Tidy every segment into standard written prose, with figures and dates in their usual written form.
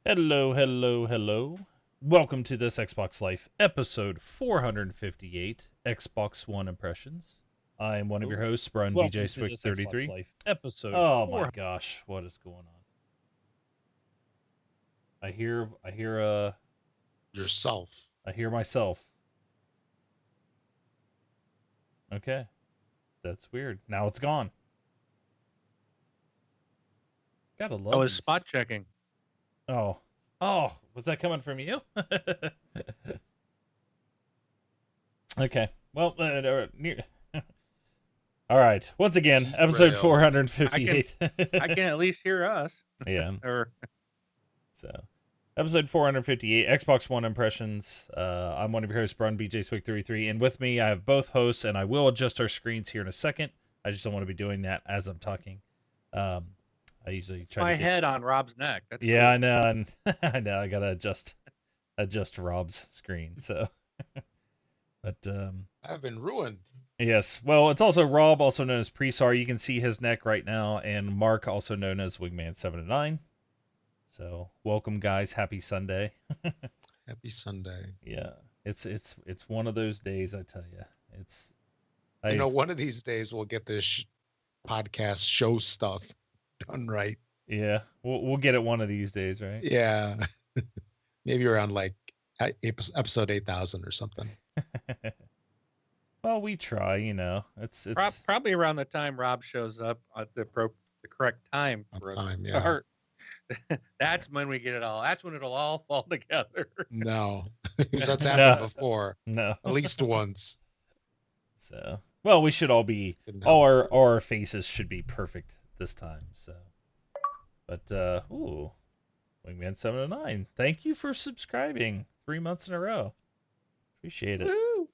Hello, hello, hello. Welcome to this Xbox Life episode 458, Xbox One Impressions. I am one of your hosts, Brian BJ Welcome to Swick this Xbox 33. Life episode Oh my 4. gosh, what is going on? I hear Yourself. I hear myself. Okay. That's weird. Now it's gone. Gotta love I was these. spot checking. Oh, was that coming from you? Okay. Well, all right. Once again, episode Derailed. 458. I can at least hear us. Yeah. Or So, episode 458, Xbox One Impressions. I'm one of your hosts, Brun BJ Swick 33, and with me I have both hosts, and I will adjust our screens here in a second. I just don't want to be doing that as I'm talking. I usually try my to get... head on Rob's neck. That's Yeah, cool. I know, and I know I gotta adjust Rob's screen. So, but I've been ruined. yes. Well, it's also Rob, also known as Presar. You can see his neck right now, and Mark, also known as Wingman 709. So, welcome, guys. Happy Sunday. Happy Sunday. Yeah, it's one of those days. I tell you, it's. One of these days we'll get this podcast show stuff done right. Yeah, we'll get it one of these days, right? Yeah, maybe around like episode 8,000 or something. Well, we try. It's Probably around the time Rob shows up at the correct time On for us time, to yeah. start. That's when we get it all. That's when it'll all fall together. No, because that's happened No. before, no. at least once. So, well, we should all be. Didn't All help. our faces should be perfect this time. So, but ooh, Wingman 709. Thank you for subscribing 3 months in a row. Appreciate it. Woo!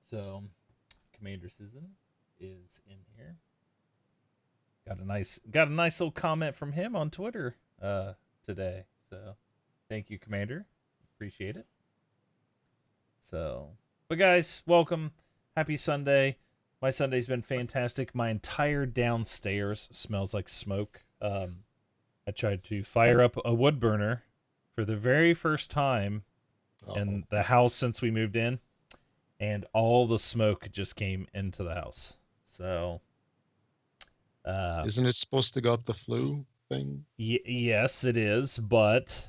So, Commander Season is in here. Got a nice little comment from him on Twitter today. So, thank you, Commander. Appreciate it. So, but guys, welcome. Happy Sunday. My Sunday's been fantastic. My entire downstairs smells like smoke. I tried to fire up a wood burner for the very first time in the house since we moved in, and all the smoke just came into the house. So, Isn't it supposed to go up the flue thing? yes, it is, but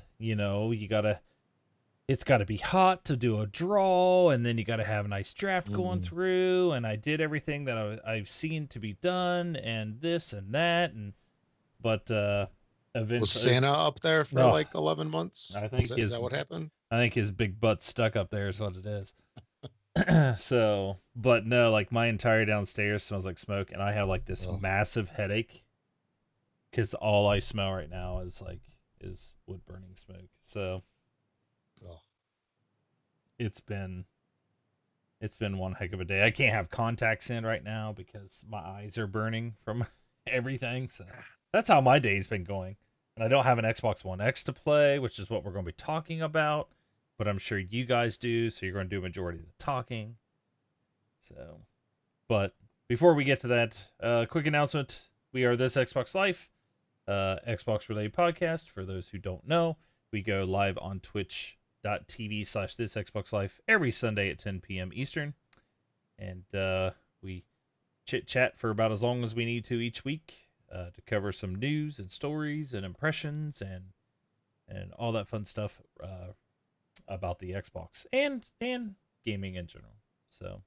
it's got to be hot to do a draw, and then you got to have a nice draft going through, and I did everything that I've seen to be done, and this and that, but eventually... Was Santa up there for No. like 11 months? I think is that what happened? I think his big butt stuck up there is what it is. So, but no, like my entire downstairs smells like smoke, and I have like this massive headache because all I smell right now is wood burning smoke. So, it's been one heck of a day. I can't have contacts in right now because my eyes are burning from everything. So that's how my day's been going. And I don't have an Xbox One X to play, which is what we're going to be talking about. But I'm sure you guys do, so you're going to do a majority of the talking. So, but before we get to that, quick announcement. We are This Xbox Life, Xbox-related podcast. For those who don't know, we go live on twitch.tv/This Xbox Life every Sunday at 10 p.m. Eastern. And we chit-chat for about as long as we need to each week to cover some news and stories and impressions and all that fun stuff about the Xbox and gaming in general. So,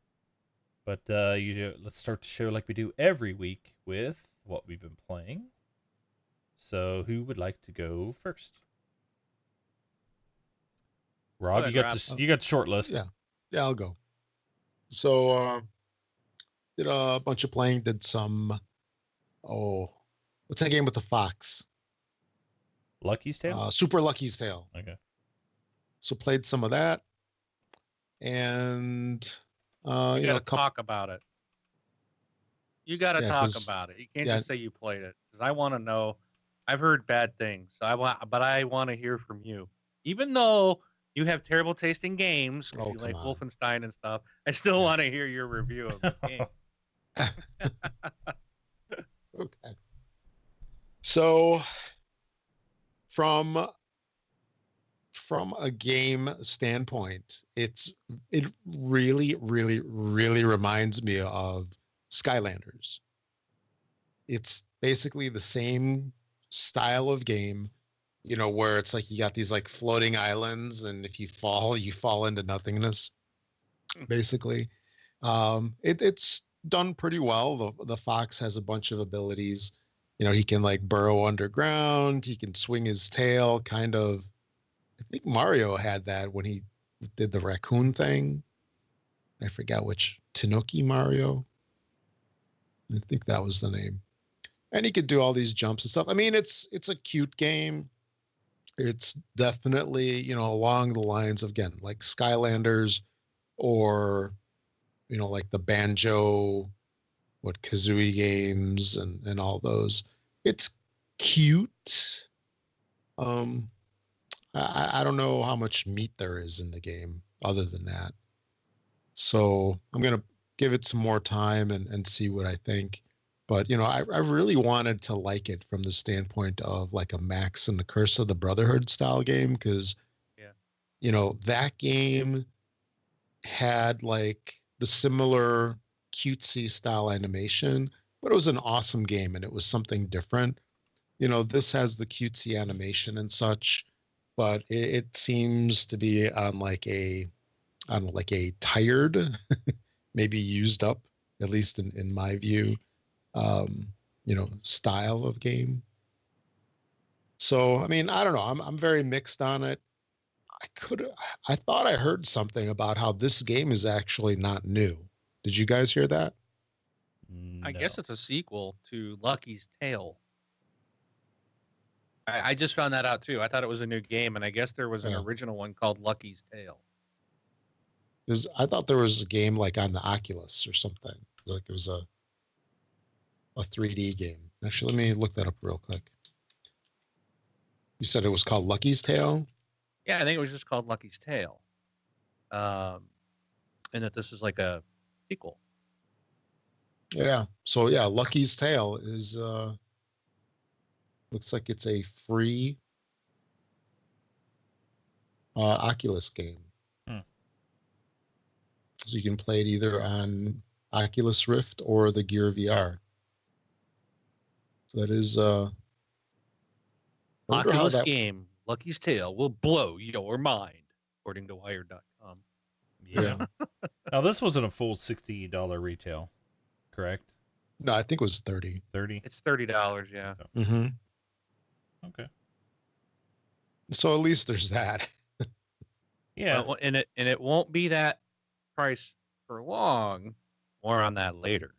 but let's start the show like we do every week with what we've been playing. So, who would like to go first? Rob, you got the short list. Yeah, I'll go. So, did a bunch of playing. Did some. What's that game with the fox? Lucky's Tale. Super Lucky's Tale. Okay. So played some of that, and you got to talk about it. You got to talk about it. You can't just say you played it, because I want to know. I've heard bad things, so but I want to hear from you. Even though you have terrible taste in games, you like Wolfenstein and stuff, I still want to hear your review of this game. Okay. So from a game standpoint, it really, really, really reminds me of Skylanders. It's basically the same style of game, where it's like you got these like floating islands, and if you fall, you fall into nothingness, basically. It's done pretty well. The fox has a bunch of abilities. He can like burrow underground. He can swing his tail, kind of. I think Mario had that when he did the raccoon thing. I forgot which Tanuki Mario. I think that was the name. And he could do all these jumps and stuff. I mean, it's a cute game. It's definitely, along the lines of, again, like Skylanders, or like the Banjo, Kazooie games, and all those. It's cute. I don't know how much meat there is in the game other than that. So I'm gonna give it some more time and see what I think. But I really wanted to like it from the standpoint of like a Max and the Curse of the Brotherhood style game, because that game had like the similar cutesy style animation, but it was an awesome game and it was something different. This has the cutesy animation and such, but it seems to be on like a tired, maybe used up, at least in my view, style of game. So, I mean, I don't know. I'm very mixed on it. I thought I heard something about how this game is actually not new. Did you guys hear that? No. I guess it's a sequel to Lucky's Tale. I just found that out too. I thought it was a new game, and I guess there was an original one called Lucky's Tale. Because I thought there was a game like on the Oculus or something. Like it was a 3D game. Actually, let me look that up real quick. You said it was called Lucky's Tale? Yeah, I think it was just called Lucky's Tale. And that this is like a sequel. Yeah. So yeah, Lucky's Tale is looks like it's a free Oculus game. So you can play it either on Oculus Rift or the Gear VR. So that is Oculus game, Lucky's Tale will blow your mind, according to Wired.com. Yeah. Now this wasn't a full $60 retail, correct? No, I think it was 30. 30. It's $30, yeah. Mm-hmm. Okay. So at least there's that. Yeah. Well, and it won't be that price for long. More on that later.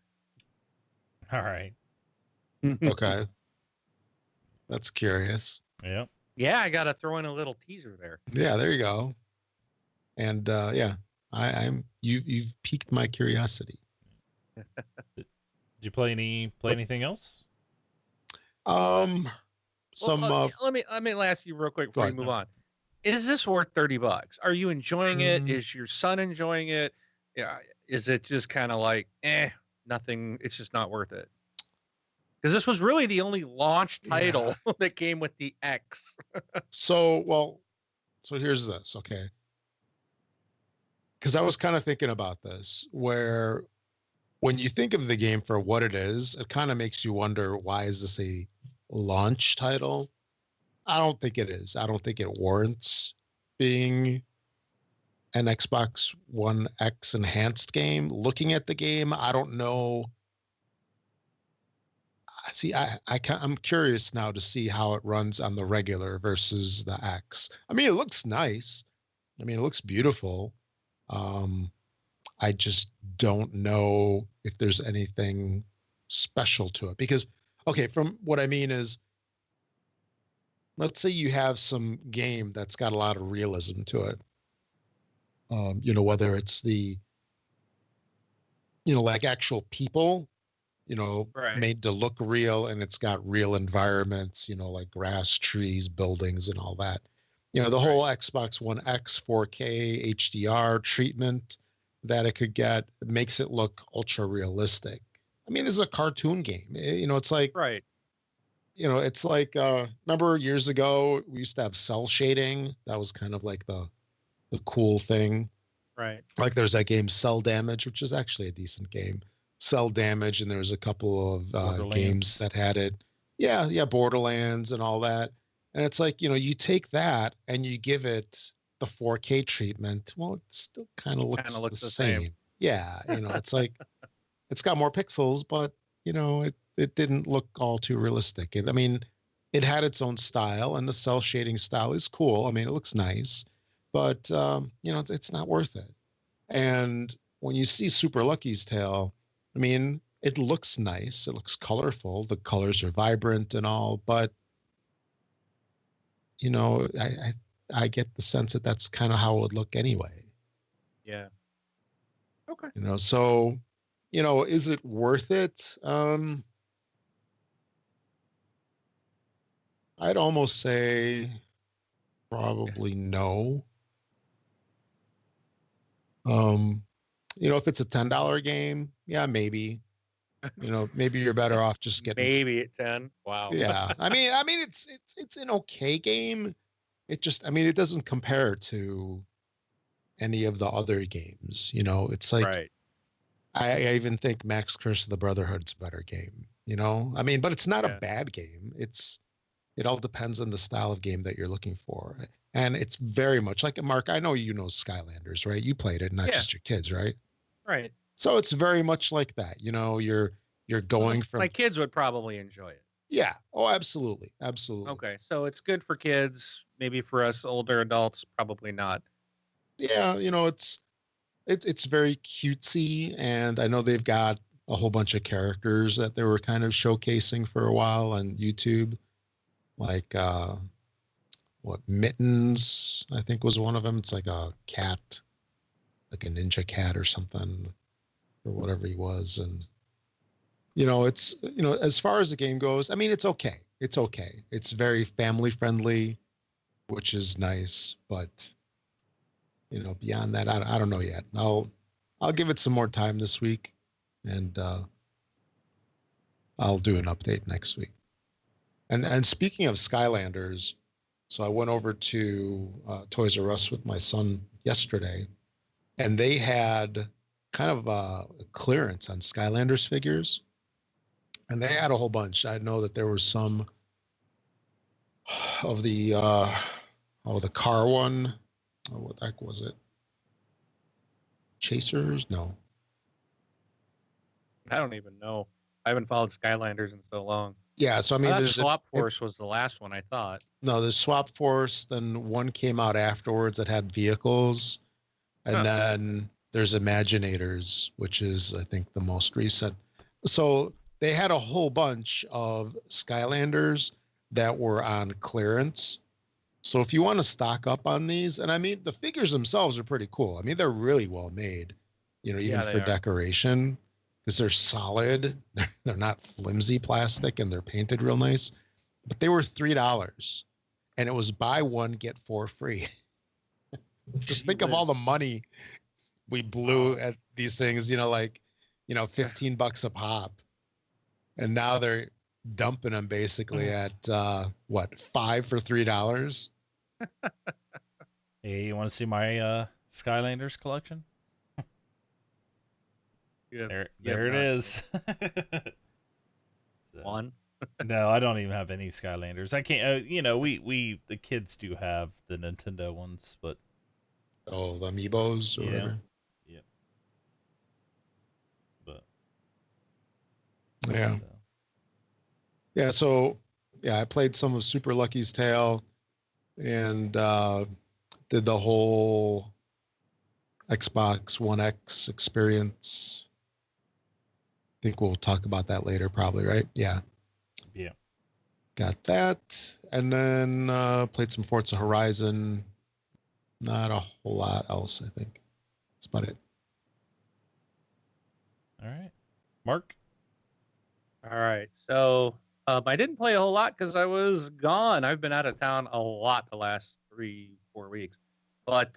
All right. Okay. That's curious. Yep. Yeah, I gotta throw in a little teaser there. Yeah, there you go. And yeah, you've piqued my curiosity. Did you play anything else? Let me ask you real quick before we move on. Is this worth $30? Are you enjoying it? Is your son enjoying it? Yeah. Is it just kind of like, nothing? It's just not worth it. Because this was really the only launch title that came with the X. So here's this, okay? Because I was kind of thinking about this, where when you think of the game for what it is, it kind of makes you wonder, why is this a launch title? I don't think it is. I don't think it warrants being an Xbox One X enhanced game. Looking at the game, I don't know. See, I'm curious now to see how it runs on the regular versus the X. I mean, it looks nice. I mean, it looks beautiful. I just don't know if there's anything special to it. Because, okay, from what I mean is, let's say you have some game that's got a lot of realism to it. Whether it's the, like actual people, right, made to look real, and it's got real environments, like grass, trees, buildings, and all that. The whole Xbox One X 4K HDR treatment that it could get makes it look ultra realistic. I mean, this is a cartoon game. It's like, right. it's like remember years ago we used to have cell shading. That was kind of like the cool thing. Right. Like there's that game Cell Damage, which is actually a decent game. Cell Damage, and there's a couple of games that had it. Yeah, Borderlands and all that. And it's like, you take that and you give it the 4K treatment. Well, it still kind of looks the same. Yeah, it's like it's got more pixels, but it didn't look all too realistic. I mean, it had its own style, and the cell shading style is cool. I mean, it looks nice, but it's not worth it. And when you see Super Lucky's Tale, I mean, it looks nice. It looks colorful. The colors are vibrant and all, but I get the sense that that's kind of how it would look anyway. Yeah. Okay. So, is it worth it? I'd almost say probably no. If it's a $10 game, yeah, maybe. Maybe you're better off just getting maybe at 10. Wow. Yeah. I mean it's an okay game. It just, it doesn't compare to any of the other games. It's like right. I even think Max Curse of the Brotherhood's a better game. I mean, but it's not a bad game. It all depends on the style of game that you're looking for. And it's very much like, Mark, I know you know Skylanders, right? You played it, not just your kids, right? Right. So it's very much like that. You're going from... My kids would probably enjoy it. Yeah. Oh, absolutely. Absolutely. Okay. So it's good for kids. Maybe for us older adults, probably not. Yeah. It's very cutesy, and I know they've got a whole bunch of characters that they were kind of showcasing for a while on YouTube. Like Mittens, I think, was one of them. It's like a cat, like a ninja cat or something, or whatever he was. And it's as far as the game goes, I mean, it's okay. It's very family friendly, which is nice, but beyond that, I don't know yet. I'll give it some more time this week, and I'll do an update next week. And speaking of Skylanders, so I went over to Toys R Us with my son yesterday, and they had kind of a clearance on Skylanders figures, and they had a whole bunch. I know that there was some of the car one. Oh, what the heck was it? Chasers? No. I don't even know. I haven't followed Skylanders in so long. Yeah, so I mean, there's Swap Force was the last one, I thought. No, there's Swap Force. Then one came out afterwards that had vehicles, and then there's Imaginators, which is, I think, the most recent. So they had a whole bunch of Skylanders that were on clearance. So if you want to stock up on these, and I mean, the figures themselves are pretty cool. I mean, they're really well made, even for decoration, because they're solid. They're not flimsy plastic, and they're painted real nice. But they were $3, and it was buy one, get 4 free. Just think of all the money we blew at these things, like, $15 a pop. And now they're dumping them basically at $5 for $3. Hey, you want to see my Skylanders collection? There it is. One. No, I don't even have any Skylanders. I can't. We the kids do have the Nintendo ones, but the Amiibos or whatever. Yeah. But yeah. Yeah, so I played some of Super Lucky's Tale, and did the whole Xbox One X experience. I think we'll talk about that later, probably, right? Yeah. Yeah. Got that, and then played some Forza Horizon. Not a whole lot else, I think. That's about it. All right, Mark. All right, so I didn't play a whole lot because I was gone. I've been out of town a lot the last 3-4 weeks, but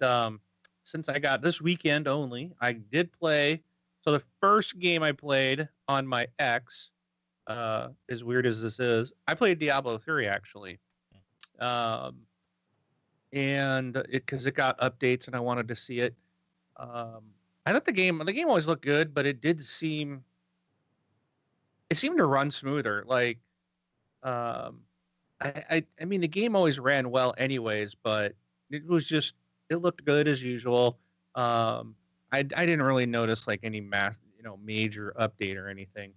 since I got this weekend only, I did play. So the first game I played on my X as weird as this is, I played Diablo 3 actually. And because it got updates and I wanted to see it. I thought the game always looked good, but it seemed to run smoother. Like, I mean, the game always ran well anyways, but it looked good as usual. I didn't really notice like any major update or anything.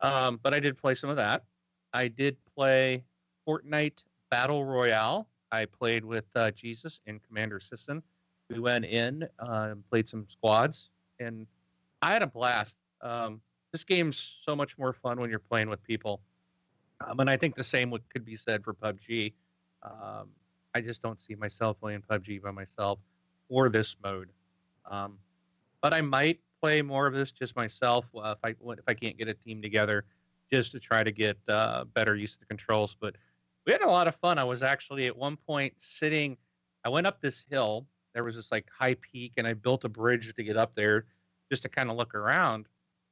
But I did play some of that. I did play Fortnite Battle Royale. I played with Jesus and Commander Sisson. We went in, played some squads, and I had a blast. This game's so much more fun when you're playing with people. And I think the same could be said for PUBG. I just don't see myself playing PUBG by myself or this mode. But I might play more of this just myself if I can't get a team together, just to try to get better use of the controls. But we had a lot of fun. I was actually at one point sitting. I went up this hill. There was this like high peak, and I built a bridge to get up there, just to kind of look around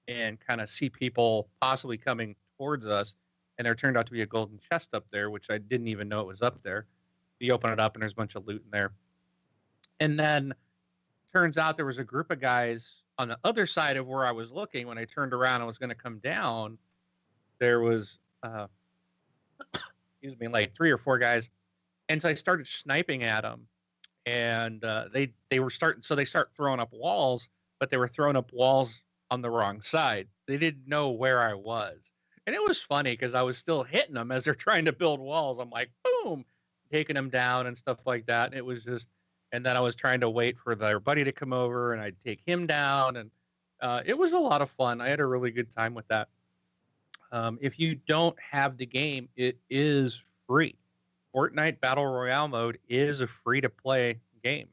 and kind of see people possibly coming towards us. And there turned out to be a golden chest up there, which I didn't even know it was up there. You open it up, and there's a bunch of loot in there. And then turns out there was a group of guys on the other side of where I was looking. When I turned around and was going to come down, there was, excuse me, like 3 or 4 guys. And so I started sniping at them, and they were starting. So they start throwing up walls, but they were throwing up walls on the wrong side. They didn't know where I was. And it was funny because I was still hitting them as they're trying to build walls. I'm like, boom, taking them down and stuff like that. And it was just, and then I was trying to wait for their buddy to come over, and I'd take him down. And it was a lot of fun. I had a really good time with that. If you don't have the game, it is free. Fortnite Battle Royale mode is a free-to-play game.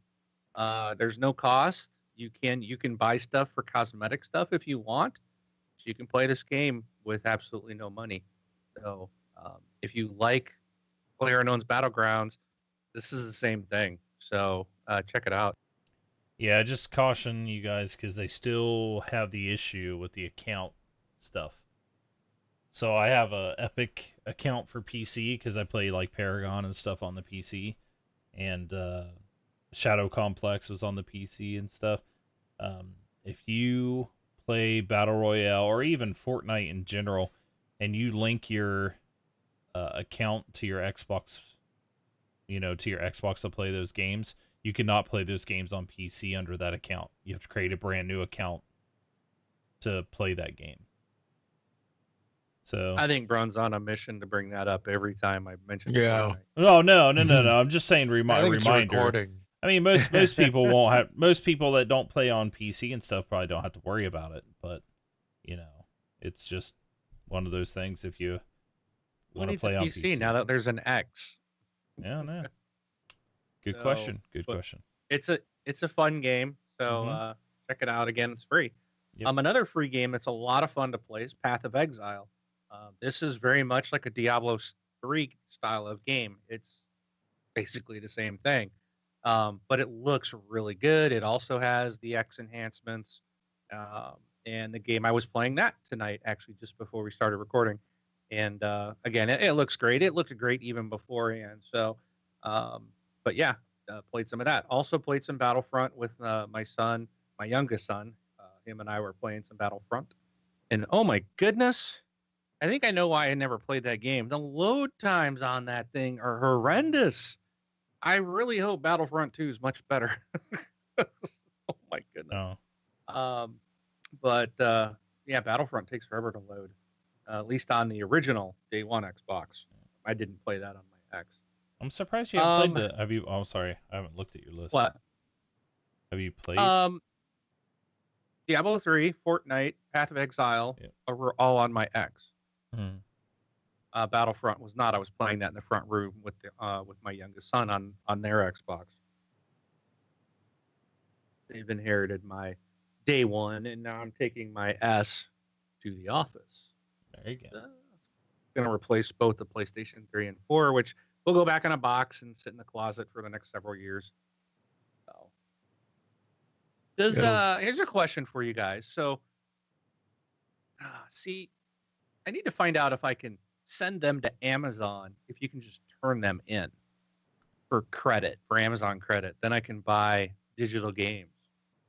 There's no cost. You can buy stuff for cosmetic stuff if you want. So you can play this game with absolutely no money. So if you like PlayerUnknown's Battlegrounds, this is the same thing. So check it out. Yeah, just caution you guys because they still have the issue with the account stuff. So I have a Epic account for PC because I play like Paragon and stuff on the PC, and Shadow Complex was on the PC and stuff. If you play Battle Royale or even Fortnite in general, and you link your account to your Xbox, to your Xbox to play those games, you cannot play those games on PC under that account. You have to create a brand new account to play that game. So I think Brun's on a mission to bring that up every time I mention. Yeah. Fortnite. No. I'm just saying reminder. I mean, most people won't have. Most people that don't play on PC and stuff probably don't have to worry about it. But it's just one of those things. If you want to play on PC now that there's an X. Yeah, no. Good question. Good question. It's a fun game. So check it out. Again, it's free. Yep. Another free game that's a lot of fun to play is Path of Exile. This is very much like a Diablo 3 style of game. It's basically the same thing. But it looks really good. It also has the X enhancements. And the game, I was playing that tonight, actually, just before we started recording. And again, it looks great. It looked great even beforehand. So, but yeah, played some of that. Also played some Battlefront with my son, my youngest son. Him and I were playing some Battlefront. And oh my goodness, I think I know why I never played that game. The load times on that thing are horrendous. I really hope Battlefront 2 is much better. Oh my goodness. Oh. But yeah, Battlefront takes forever to load. At least on the original Day 1 Xbox. I didn't play that on my X. I'm surprised you haven't played the. Have you? Oh, sorry, I haven't looked at your list. What? Have you played? Diablo 3, Fortnite, Path of Exile were all on my X. Battlefront was not. I was playing that in the front room with my youngest son on their Xbox. They've inherited my Day 1, and now I'm taking my S to the office. There you go. Going to replace both the PlayStation 3 and 4, which will go back in a box and sit in the closet for the next several years. So, here's a question for you guys. So, see, I need to find out if I can send them to Amazon, if you can just turn them in for credit, for Amazon credit. Then I can buy digital games.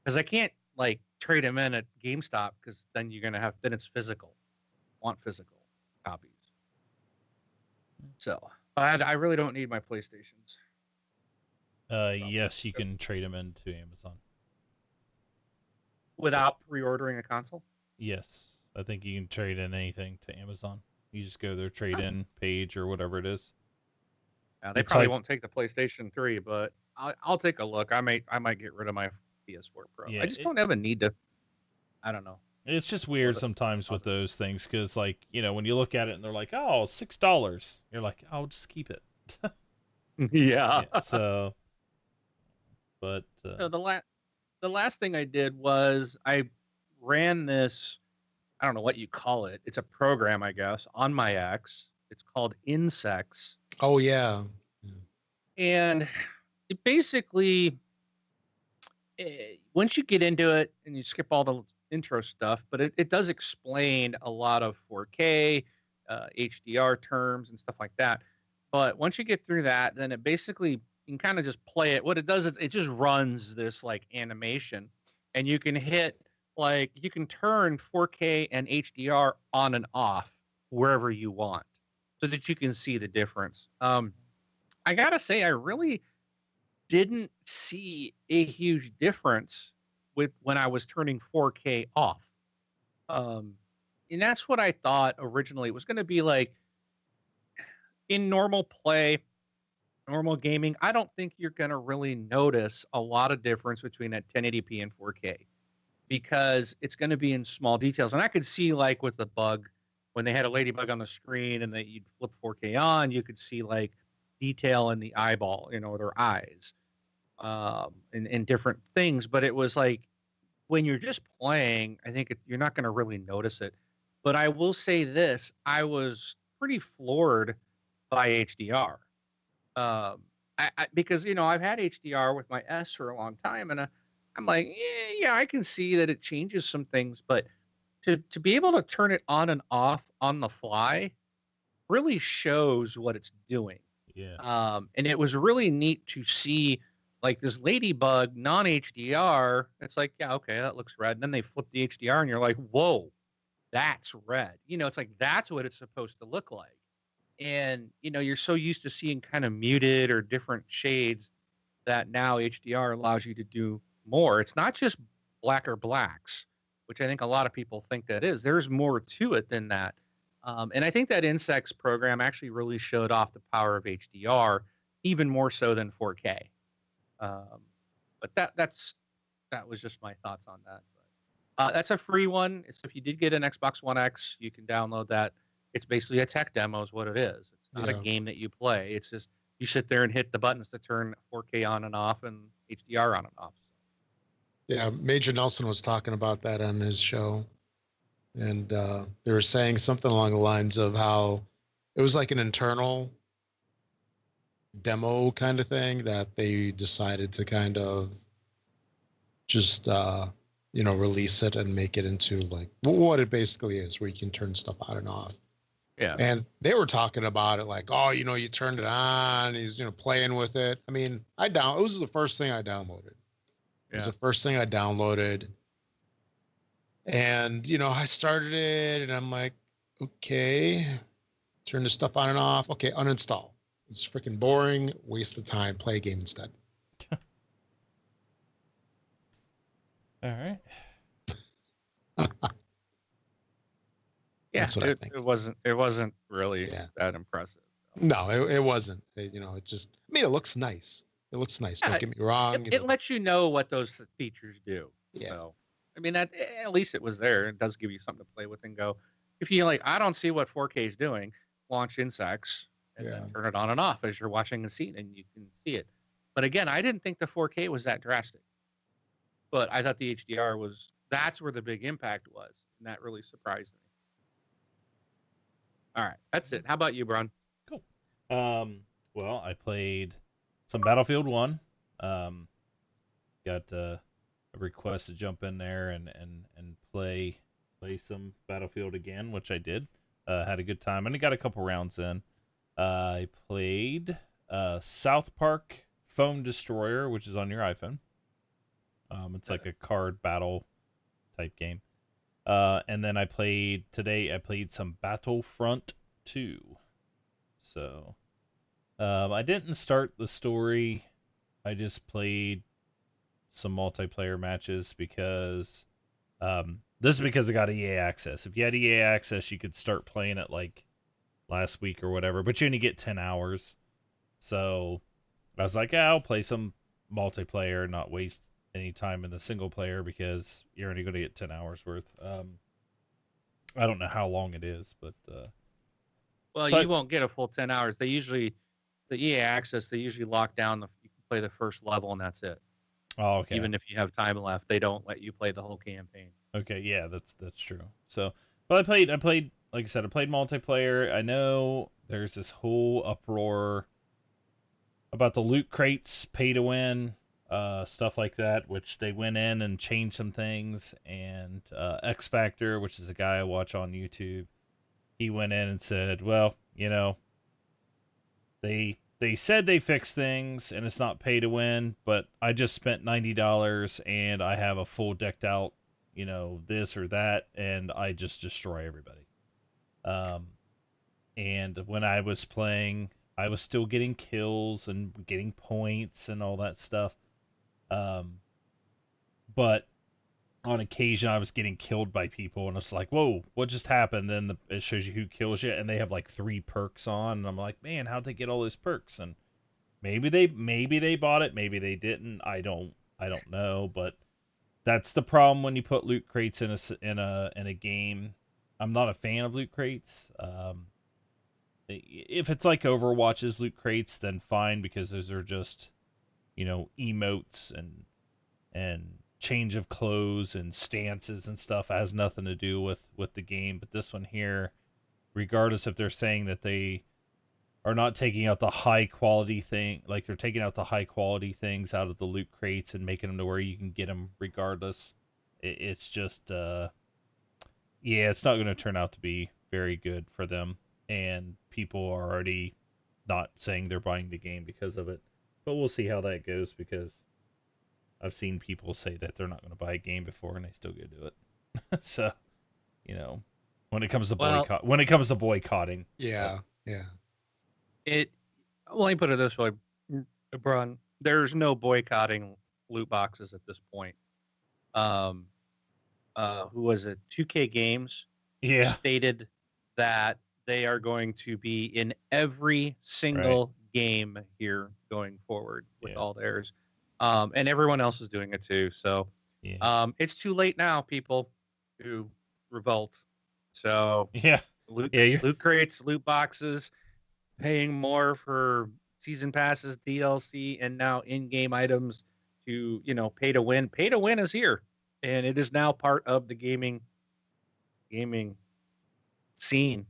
Because I can't like trade them in at GameStop, because then you're gonna have, then it's physical. I want physical copies. So I really don't need my PlayStations. Yes, you can trade them into Amazon without pre-ordering a console. Yes, I think you can trade in anything to Amazon. You just go to their trade-in page or whatever it is. They probably won't take the PlayStation 3, but I'll take a look. I might get rid of my PS4 Pro. Yeah, I just don't have a need to. I don't know. It's just weird sometimes with those things, because like, you know, when you look at it and they're like, oh, $6, you're like, I'll just keep it. Yeah. So, but the last thing I did was I ran this, I don't know what you call it. It's a program, I guess, on my X. It's called Insects. Oh yeah. And it basically, once you get into it and you skip all the intro stuff, but it does explain a lot of 4K, HDR terms and stuff like that. But once you get through that, then it basically, you can kind of just play it. What it does is it just runs this like animation, and you can hit, like, you can turn 4K and HDR on and off wherever you want, so that you can see the difference. I gotta say, I really didn't see a huge difference with when I was turning 4K off. And that's what I thought originally it was going to be like. In normal play, normal gaming, I don't think you're going to really notice a lot of difference between that 1080p and 4K, because it's going to be in small details. And I could see, like with the bug, when they had a ladybug on the screen and you'd flip 4K on, you could see like detail in the eyeball, you know, their eyes, and different things. But it was like, when you're just playing, I think you're not going to really notice it. But I will say this, I was pretty floored by HDR. Because, you know, I've had HDR with my S for a long time, and I'm like, yeah, I can see that it changes some things, but to be able to turn it on and off on the fly really shows what it's doing. Yeah. And it was really neat to see, like, this ladybug non-HDR. It's like, yeah, okay, that looks red. And then they flip the HDR, and you're like, whoa, that's red. You know, it's like, that's what it's supposed to look like. And, you know, you're so used to seeing kind of muted or different shades that now HDR allows you to do more. It's not just black or blacks, which I think a lot of people think that is. There's more to it than that. And I think that Insects program actually really showed off the power of HDR, even more so than 4K. But that was just my thoughts on that. But, that's a free one. So if you did get an Xbox One X, you can download that. It's basically a tech demo is what it is. It's not a game that you play. It's just you sit there and hit the buttons to turn 4K on and off and HDR on and off. Yeah, Major Nelson was talking about that on his show. And they were saying something along the lines of how it was like an internal demo kind of thing that they decided to kind of just, you know, release it and make it into like what it basically is, where you can turn stuff on and off. Yeah. And they were talking about it like, oh, you know, you turned it on, he's, you know, playing with it. I mean, it was the first thing I downloaded. It was the first thing I downloaded. And, you know, I started it and I'm like, okay, turn the stuff on and off. Okay, uninstall. It's freaking boring, waste of time, play a game instead. All right. Yeah, it wasn't really that impressive. No, it wasn't. You know, it just, I mean, it looks nice. It looks nice. Don't get me wrong. It lets you know what those features do. Yeah. So, I mean, that at least it was there. It does give you something to play with and go. If you like, I don't see what 4K is doing. Launch Insects and then turn it on and off as you're watching a scene, and you can see it. But again, I didn't think the 4K was that drastic. But I thought the HDR was. That's where the big impact was, and that really surprised me. All right, that's it. How about you, Bron? Cool. Well, I played some Battlefield 1. Got a request to jump in there and play some Battlefield again, which I did. Had a good time, and I got a couple rounds in. I played South Park Foam Destroyer, which is on your iPhone. It's like a card battle type game. And then I played some Battlefront 2. So I didn't start the story. I just played some multiplayer matches because this is because I got EA access. If you had EA access, you could start playing it like last week or whatever, but you only get 10 hours. So I was like, I'll play some multiplayer, not waste any time in the single player because you're only going to get 10 hours worth. I don't know how long it is, but well, so you won't get a full 10 hours. The EA access, they usually lock down you can play the first level and that's it. Oh, okay. Even if you have time left, they don't let you play the whole campaign. Okay, yeah, that's true. So, but I played like I said, I played multiplayer. I know there's this whole uproar about the loot crates, pay to win, stuff like that, which they went in and changed some things. And X Factor, which is a guy I watch on YouTube, he went in and said, well, they said they fixed things and it's not pay to win, but I just spent $90 and I have a full decked out, this or that, and I just destroy everybody. And when I was playing, I was still getting kills and getting points and all that stuff. But on occasion I was getting killed by people and it's like, whoa, what just happened? Then it shows you who kills you and they have like 3 perks on and I'm like, man, how'd they get all those perks? And maybe they bought it, maybe they didn't. I don't know, but that's the problem when you put loot crates in a game. I'm not a fan of loot crates. If it's like Overwatch's loot crates, then fine, because those are just, emotes and change of clothes and stances and stuff. It has nothing to do with the game. But this one here, regardless if they're saying that they are not taking out the high quality thing, like they're taking out the high quality things out of the loot crates and making them to where you can get them regardless. It's just, it's not going to turn out to be very good for them. And people are already not saying they're buying the game because of it. But we'll see how that goes, because I've seen people say that they're not going to buy a game before and they still go do it. So, when it comes to boycotting. Yeah. Let me put it this way, Bron. There's no boycotting loot boxes at this point. Who was it? 2K Games stated that they are going to be in every single game here going forward with all theirs. And everyone else is doing it too. So it's too late now, people, to revolt. So loot crates, loot boxes, paying more for season passes, DLC, and now in-game items to, pay to win. Pay to win is here, and it is now part of the gaming scene.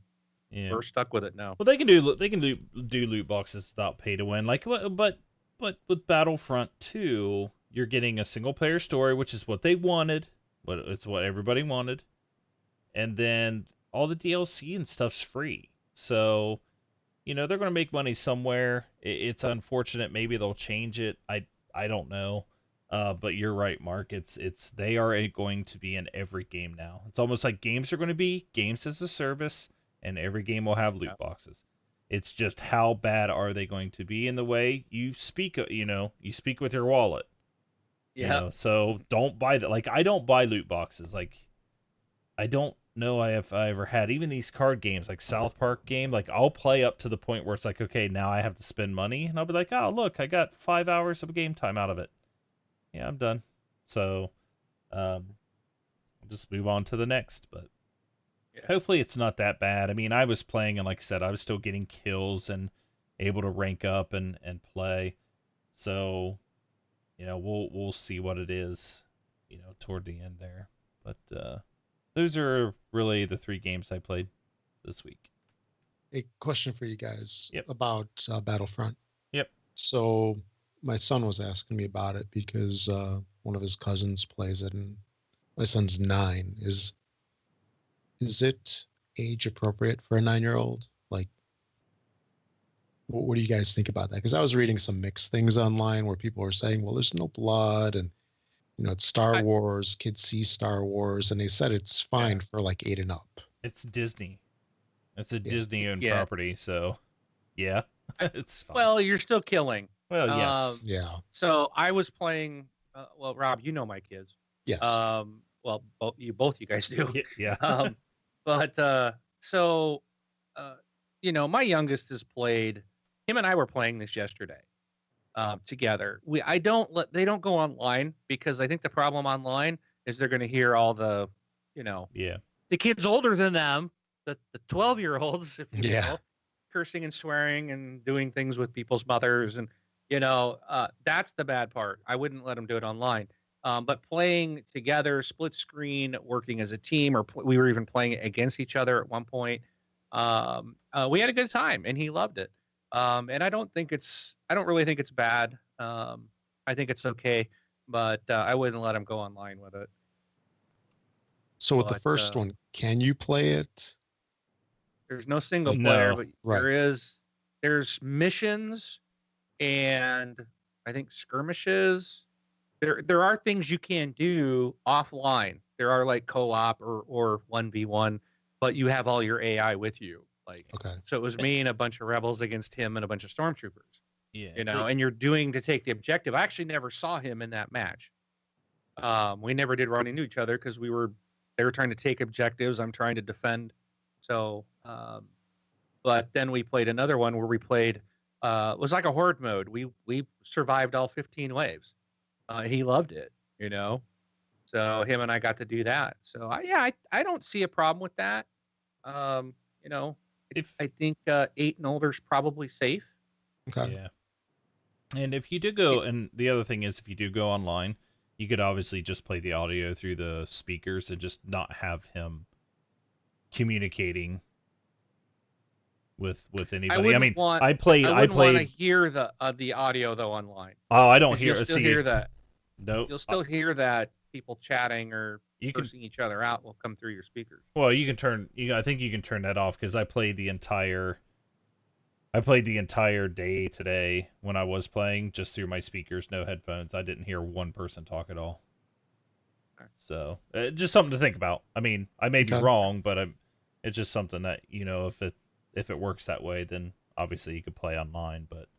Yeah. We're stuck with it now. Well, they can do loot boxes without pay to win. Like, but with Battlefront 2, you're getting a single player story, which is what they wanted. But it's what everybody wanted, and then all the DLC and stuff's free. So, they're going to make money somewhere. It's unfortunate. Maybe they'll change it. I don't know. But you're right, Mark. They are going to be in every game now. It's almost like games are going to be games as a service, and every game will have loot boxes. It's just how bad are they going to be in the way you speak, you speak with your wallet. Yeah. So don't buy that. Like, I don't buy loot boxes. Like, I don't know I ever had, even these card games, like South Park game, like I'll play up to the point where it's like, okay, now I have to spend money, and I'll be like, oh, look, I got 5 hours of game time out of it. Yeah, I'm done. So, I'll just move on to the next, but hopefully it's not that bad. I mean, I was playing, and like I said, I was still getting kills and able to rank up and play. So, we'll see what it is, toward the end there. But those are really the 3 games I played this week. A question for you guys Yep. about Battlefront. Yep. So my son was asking me about it because one of his cousins plays it, and my son's 9. Is it age appropriate for a 9-year-old? Like, what do you guys think about that? Because I was reading some mixed things online where people were saying, well, there's no blood and it's Star Wars, kids see Star Wars, and they said it's fine for like 8 and up. It's Disney. It's a Disney-owned property, so yeah, it's fine. Well, you're still killing. Well, yes. Yeah. So I was playing. Well, Rob, you know my kids. Yes. Well, both you guys do. Yeah. But my youngest has played. Him and I were playing this yesterday. Together. They don't go online because I think the problem online is they're going to hear all the, the kids older than them, the 12-year-olds, if you will, cursing and swearing and doing things with people's mothers. And, that's the bad part. I wouldn't let them do it online. But playing together, split screen, working as a team, or we were even playing against each other at one point. We had a good time and he loved it. And I don't really think it's bad. I think it's okay, but I wouldn't let him go online with it. So with the first one, can you play it? There's no single player, but there's missions and I think skirmishes. There are things you can do offline. There are like co-op or 1v1, but you have all your AI with you. So it was me and a bunch of rebels against him and a bunch of stormtroopers. Yeah. And you're doing to take the objective. I actually never saw him in that match. We never did run into each other because they were trying to take objectives. I'm trying to defend. So, but then we played another one where we played, it was like a horde mode. We survived all 15 waves. He loved it, so him and I got to do that. So I don't see a problem with that. I think 8 and older is probably safe. Okay. Yeah. And if you do go, and the other thing is, if you do go online, you could obviously just play the audio through the speakers and just not have him communicating with anybody. I played. I wouldn't want to hear the audio though online. Oh, I don't hear. You'll still hear that. No. You'll still hear that people chatting or cursing each other out will come through your speakers. Well, you can turn. I think you can turn that off because I played the entire day today when I was playing just through my speakers, no headphones. I didn't hear one person talk at all. Okay. So just something to think about. I mean, I may be wrong, but it's just something that if it works that way, then obviously you could play online. But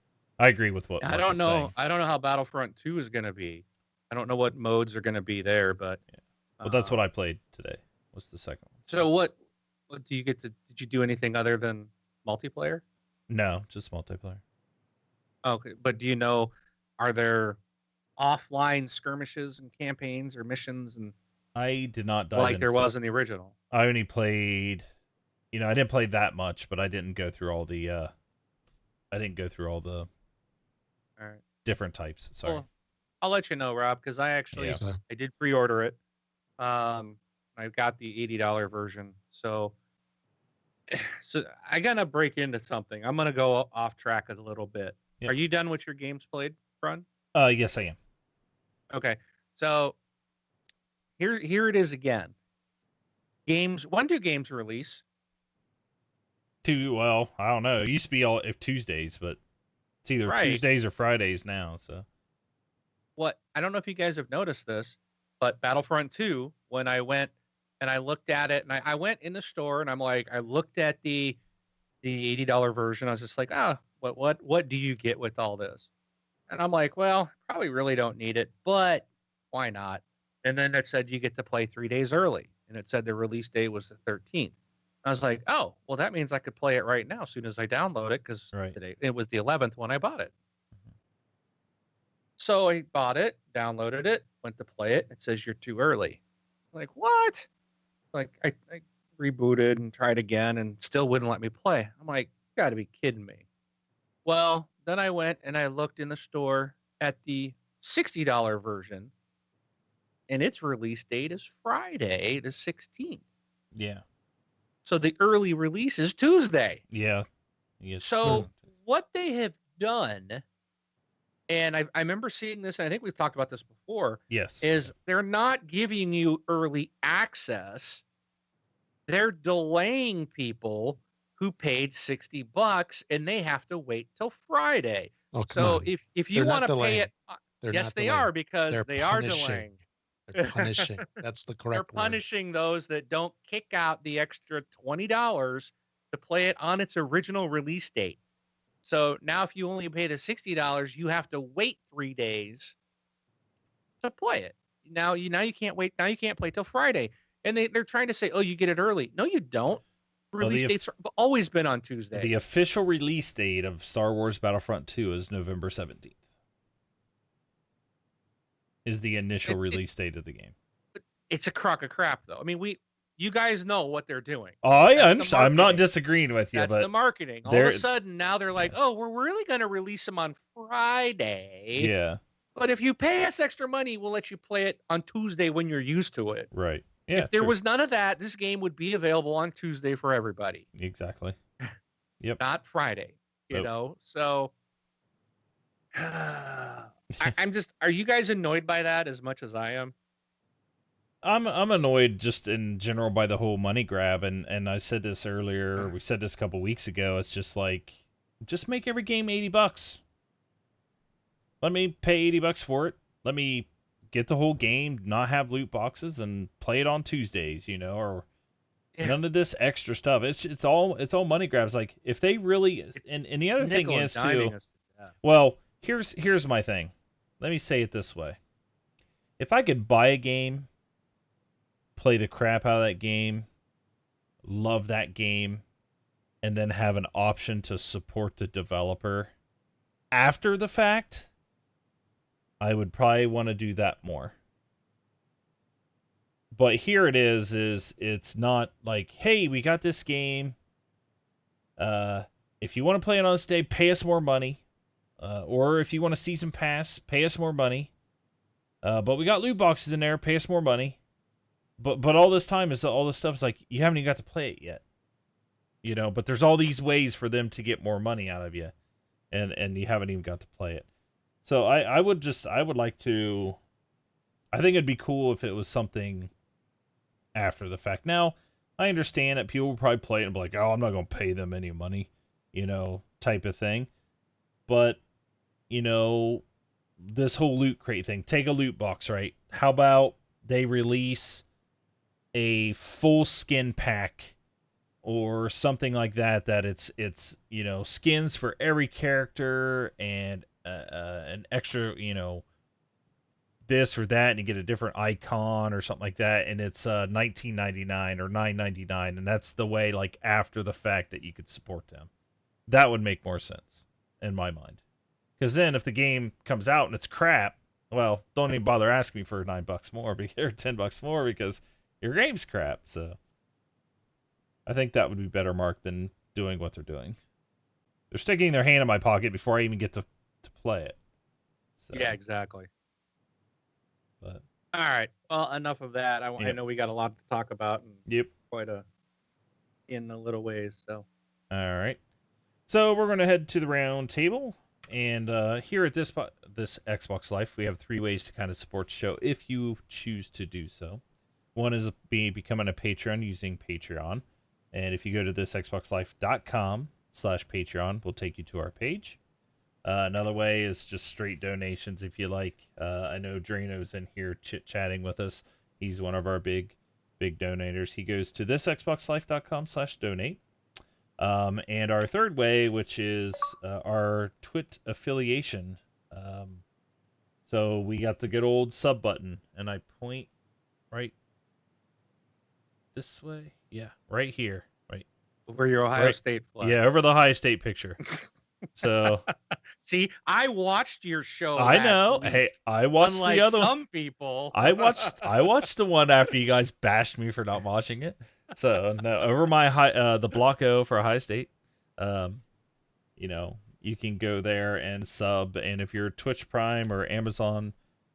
I agree with what Mark I don't know. saying. I don't know how Battlefront 2 is going to be. I don't know what modes are going to be there, but well, that's what I played today. Was the second one. So what do you get to? Did you do anything other than multiplayer? No, just multiplayer. Okay, but do you know, are there offline skirmishes and campaigns or missions and? I did not dive like there was in the original. I only played, I didn't play that much, but I didn't go through all the. All right. Different types. Sorry. Well, I'll let you know, Rob, because I did pre-order it. I got the $80 version, so I gotta break into something. I'm gonna go off track a little bit. Yep. Are you done with your games played, Brun? Yes, I am. Okay, so here it is again. When do games release? Well, I don't know. It used to be all Tuesdays, but it's either Tuesdays or Fridays now. So, I don't know if you guys have noticed this, but Battlefront 2, when I went and I looked at it, and I went in the store and I looked at the $80 version. I was just like, what do you get with all this? And I'm like, well, probably really don't need it, but why not? And then it said you get to play 3 days early, and it said the release date was the 13th. I was like, oh, well, that means I could play it right now as soon as I download it, because today it was the 11th when I bought it. So I bought it, downloaded it, went to play it. It says you're too early. I'm like, what? Like I rebooted and tried again and still wouldn't let me play. I'm like, you gotta be kidding me. Well, then I went and I looked in the store at the $60 version, and its release date is Friday the 16th. Yeah. So the early release is Tuesday. Yeah. So what they have done, and I remember seeing this, and I think we've talked about this before. Yes. Is they're not giving you early access they're delaying people who paid $60 and they have to wait till Friday. Oh, so on. if you want to pay it, yes, they are, because They're they are punishing. delaying. They're punishing. That's the correct They're punishing those that don't kick out the extra $20 to play it on its original release date. So now if you only paid the $60, you have to wait 3 days to play it. Now you can't wait. Now you can't play till Friday. And they're trying to say, oh, you get it early. No, you don't. Release dates have always been on Tuesday. The official release date of Star Wars Battlefront 2 is November 17th. Is the initial release date of the game. It's a crock of crap, though. I mean, you guys know what they're doing. Oh, I understand. I'm not disagreeing with you, That's but the marketing. All of a sudden, now they're like, oh, we're really going to release them on Friday. Yeah. But if you pay us extra money, we'll let you play it on Tuesday when you're used to it. Right. Yeah. If there was none of that, this game would be available on Tuesday for everybody. Exactly. Yep. Not Friday, you know? So I'm just, are you guys annoyed by that as much as I am? I'm annoyed just in general by the whole money grab, and I said this earlier, we said this a couple weeks ago, it's just like, just make every game $80. Let me pay $80 for it. Let me get the whole game, not have loot boxes, and play it on Tuesdays, you know, or none of this extra stuff. It's all money grabs. Like, if they really, and the other thing is too, well, here's my thing. Let me say it this way. If I could buy a game, play the crap out of that game, love that game, and then have an option to support the developer after the fact, I would probably want to do that more. But here it is it's not like, hey, we got this game. If you want to play it on this day, pay us more money. Or if you want a season pass, pay us more money. But we got loot boxes in there, pay us more money. But all this time is all this stuff is like, you haven't even got to play it yet. You know, but there's all these ways for them to get more money out of you. And you haven't even got to play it. So I would like to, I think it'd be cool if it was something after the fact. Now, I understand that people will probably play it and be like, oh, I'm not going to pay them any money, you know, type of thing. But, you know, this whole loot crate thing, take a loot box, right? How about they release a full skin pack or something like that, that it's you know, skins for every character and an extra, you know, this or that, and you get a different icon or something like that, and it's $19.99 or $9.99, and that's the way, like, after the fact that you could support them. That would make more sense in my mind. Because then if the game comes out and it's crap, well, don't even bother asking me for $9 more or $10 more because your game's crap. So I think that would be better, Mark, than doing what they're doing. They're sticking their hand in my pocket before I even get to play it. So. Yeah, exactly. But all right. Well, enough of that. I know we got a lot to talk about. And in a little ways. So. All right. So we're going to head to the round table. And here at this Xbox Life, we have 3 ways to kind of support the show if you choose to do so. One is becoming a Patreon using Patreon. And if you go to thisxboxlife.com/Patreon, we'll take you to our page. Another way is just straight donations if you like. I know Drano's in here chit-chatting with us. He's one of our big donators. He goes to thisxboxlife.com/donate. And our third way, which is our Twit affiliation. So we got the good old sub button, and I point right this way. Yeah, right here. Right. Over your Ohio State flag. Yeah, over the Ohio State picture. So see, I watched your show. I know. Week. Hey, I watched Unlike the other some people. I watched the one after you guys bashed me for not watching it. So no, over my the Block O for Ohio State. You know, you can go there and sub, and if you're Twitch Prime or Amazon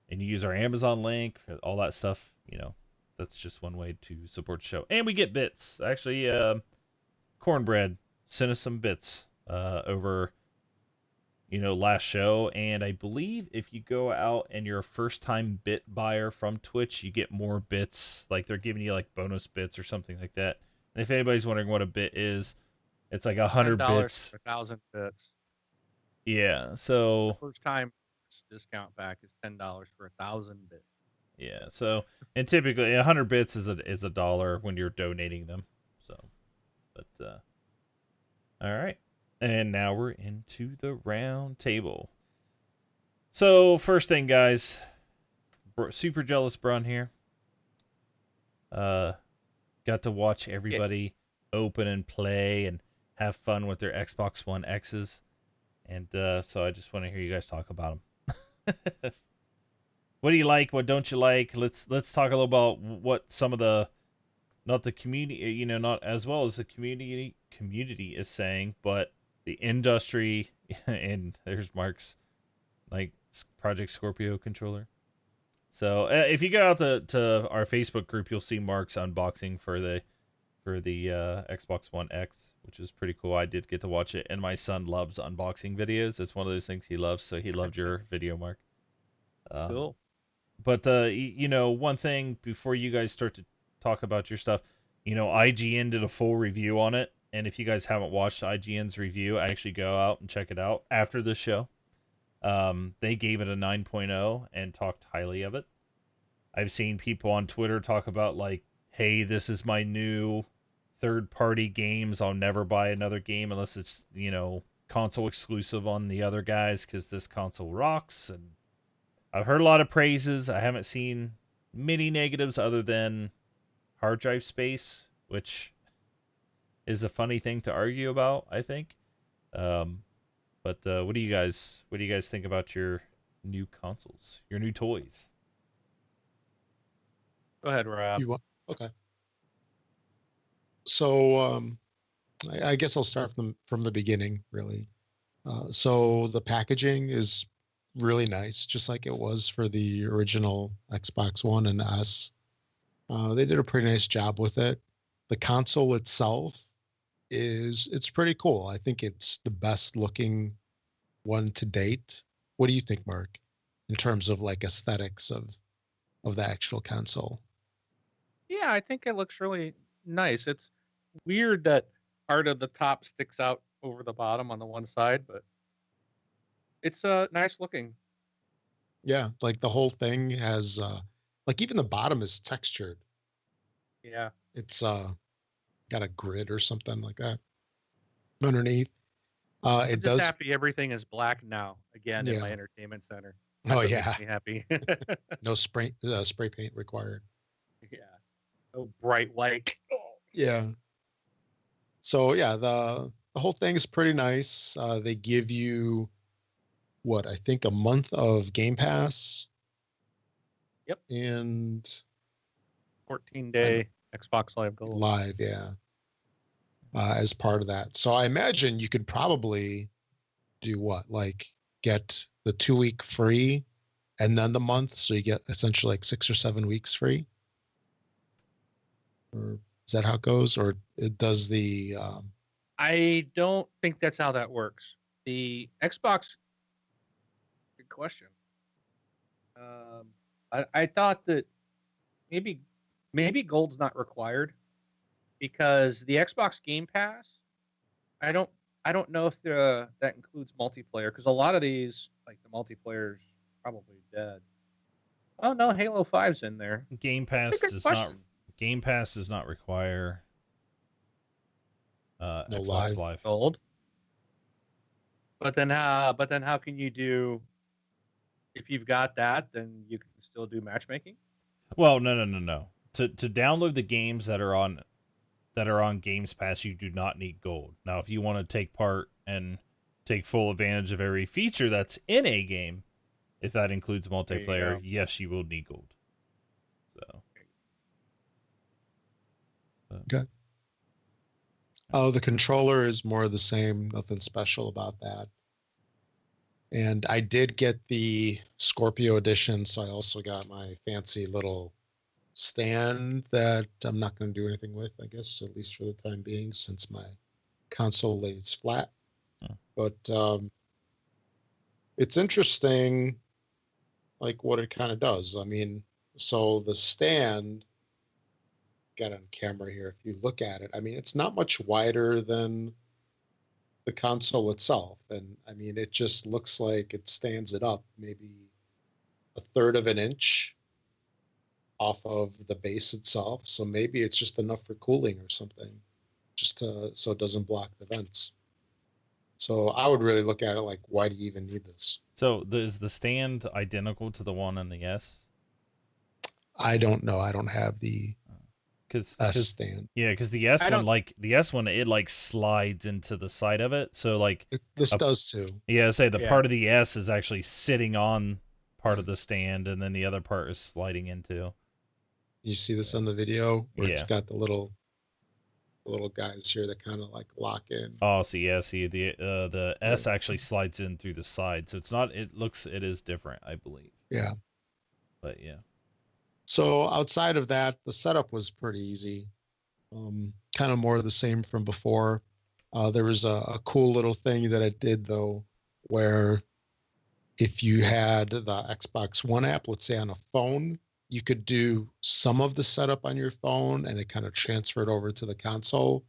and you use our Amazon link, all that stuff, you know, that's just one way to support the show. And we get bits. Actually, Cornbread sent us some bits over, you know, last show, and I believe if you go out and you're a first-time bit buyer from Twitch, you get more bits. Like, they're giving you, like, bonus bits or something like that If anybody's wondering what a bit is, it's like 100 bits. 1,000 bits. Yeah. So the first time discount back is $10 for 1,000 bits. Yeah. So and typically 100 bits is a dollar when you're donating them. So, but all right. And now we're into the round table. So first thing, guys, super jealous Brun here. Got to watch everybody open and play and have fun with their Xbox One X's, and so I just want to hear you guys talk about them. What do you like? What don't you like? Let's talk a little about what some of the, not the community, not as well as the community is saying, but the industry. And there's Mark's like Project Scorpio controller. So if you go out to our Facebook group, you'll see Mark's unboxing for the Xbox One X, which is pretty cool. I did get to watch it, and my son loves unboxing videos. It's one of those things he loves, so he loved your video, Mark. Cool. But one thing before you guys start to talk about your stuff, IGN did a full review on it, and if you guys haven't watched IGN's review, actually go out and check it out after the show. They gave it a 9.0 and talked highly of it. I've seen people on Twitter talk about like, hey, this is my new third-party games. I'll never buy another game unless it's, console exclusive on the other guys because this console rocks. And I've heard a lot of praises. I haven't seen many negatives other than hard drive space, which is a funny thing to argue about, I think. But what do you guys think about your new consoles, your new toys? Go ahead, Rob. Okay. So I guess I'll start from the beginning, really. So the packaging is really nice, just like it was for the original Xbox One and S. They did a pretty nice job with it. The console itself it's pretty cool. I think it's the best looking one to date. What do you think, Mark, in terms of like aesthetics of the actual console? Yeah, I think it looks really nice. It's weird that part of the top sticks out over the bottom on the one side, but it's nice looking. Yeah, like the whole thing has like even the bottom is textured. Yeah. It's got a grid or something like that underneath. I'm just happy everything is black now again in my entertainment center. That's what makes me happy. No spray paint required. Yeah. No bright white. Yeah. So yeah, the whole thing is pretty nice. They give you I think a month of Game Pass. Yep. And 14-day Xbox Live Gold. Live, yeah. As part of that. So I imagine you could probably do like get the 2-week free and then the month. So you get essentially like 6 or 7 weeks free. Or is that how it goes? Or it does the... I don't think that's how that works. The Xbox... Good question. I thought that maybe gold's not required because the Xbox Game Pass, I don't know if that includes multiplayer because a lot of these, like the multiplayer's probably dead. Oh no, Halo 5's in there. Game Pass does not require Xbox Live Gold. But then how can you do? If you've got that, then you can still do matchmaking. Well, no. To download the games that are on Games Pass, you do not need gold. Now, if you want to take part and take full advantage of every feature that's in a game, if that includes multiplayer, yes, you will need gold. So. Okay. Oh, the controller is more of the same. Nothing special about that. And I did get the Scorpio edition, so I also got my fancy little stand that I'm not going to do anything with, I guess, at least for the time being, since my console lays flat. But it's interesting, like what it kind of does. I mean, so the stand get on camera here. If you look at it, I mean, it's not much wider than the console itself. And I mean, it just looks like it stands it up maybe a third of an inch off of the base itself. So maybe it's just enough for cooling or something, just to, so it doesn't block the vents. So I would really look at it like, why do you even need this? So is the stand identical to the one in the S? I don't know. I don't have the S stand. Yeah, because the S one, like the S one, it like slides into the side of it. So like this does too. Yeah, say the part of the S is actually sitting on part of the stand, and then the other part is sliding into. You see this on the video where it's got the little guys here that kind of like lock in. Oh, see the S actually slides in through the side, so it's not. It is different, I believe. Yeah. But yeah. So outside of that, the setup was pretty easy. Kind of more of the same from before. There was a cool little thing that I did though, where if you had the Xbox One app, let's say on a phone, you could do some of the setup on your phone and it kind of transferred over to the console.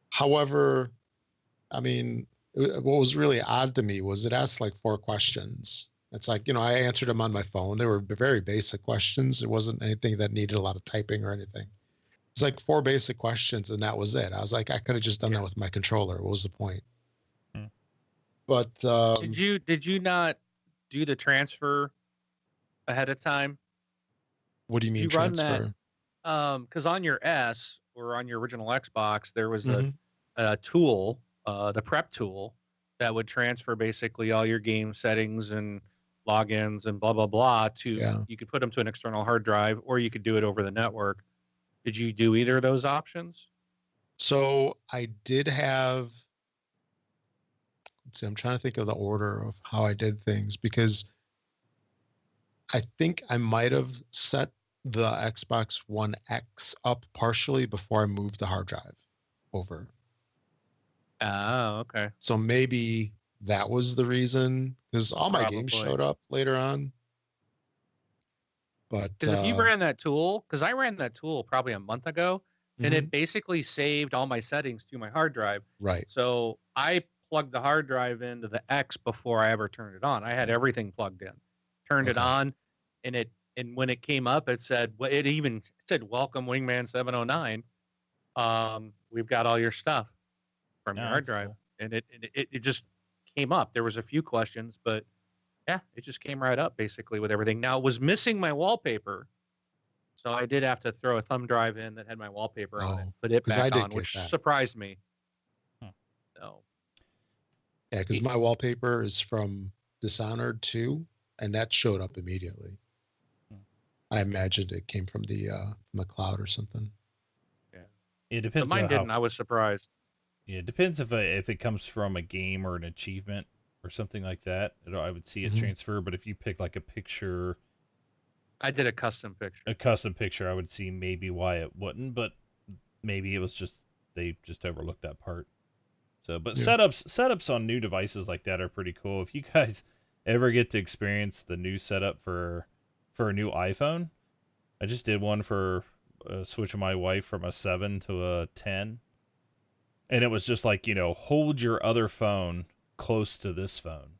However, I mean, what was really odd to me was it asked like 4 questions. It's like, I answered them on my phone. They were very basic questions. It wasn't anything that needed a lot of typing or anything. It's like 4 basic questions and that was it. I was like, I could have just done that with my controller. What was the point? But did you not do the transfer ahead of time? What do you mean transfer? Because on your S or on your original Xbox, there was a tool, the prep tool, that would transfer basically all your game settings and logins and blah blah blah to. You could put them to an external hard drive, or you could do it over the network. Did you do either of those options? So I did have. Let's see. I'm trying to think of the order of how I did things because I think I might have set the Xbox One X up partially before I moved the hard drive over. Oh, okay. So maybe that was the reason, because all my games showed up later on. But if you ran that tool, because I ran that tool probably a month ago, and it basically saved all my settings to my hard drive. Right. So I plugged the hard drive into the X before I ever turned it on. I had everything plugged in, turned it on, and when it came up, it said, it even said, "Welcome, Wingman 709. We've got all your stuff from your hard drive." Cool. And it just came up. There was a few questions, but yeah, it just came right up basically with everything. Now, it was missing my wallpaper, so I did have to throw a thumb drive in that had my wallpaper on it, put it back on, which surprised me. So. Yeah, because my wallpaper is from Dishonored 2, and that showed up immediately. I imagined it came from the cloud or something. Yeah, it depends. But mine didn't. I was surprised. Yeah, it depends if it comes from a game or an achievement or something like that. I would see it transfer. But if you pick like a picture, I did a custom picture. A custom picture, I would see maybe why it wouldn't. But maybe it was just they just overlooked that part. So, but setups on new devices like that are pretty cool. If you guys ever get to experience the new setup for a new iPhone, I just did one for switching my wife from a 7 to a 10, and it was just like, hold your other phone close to this phone,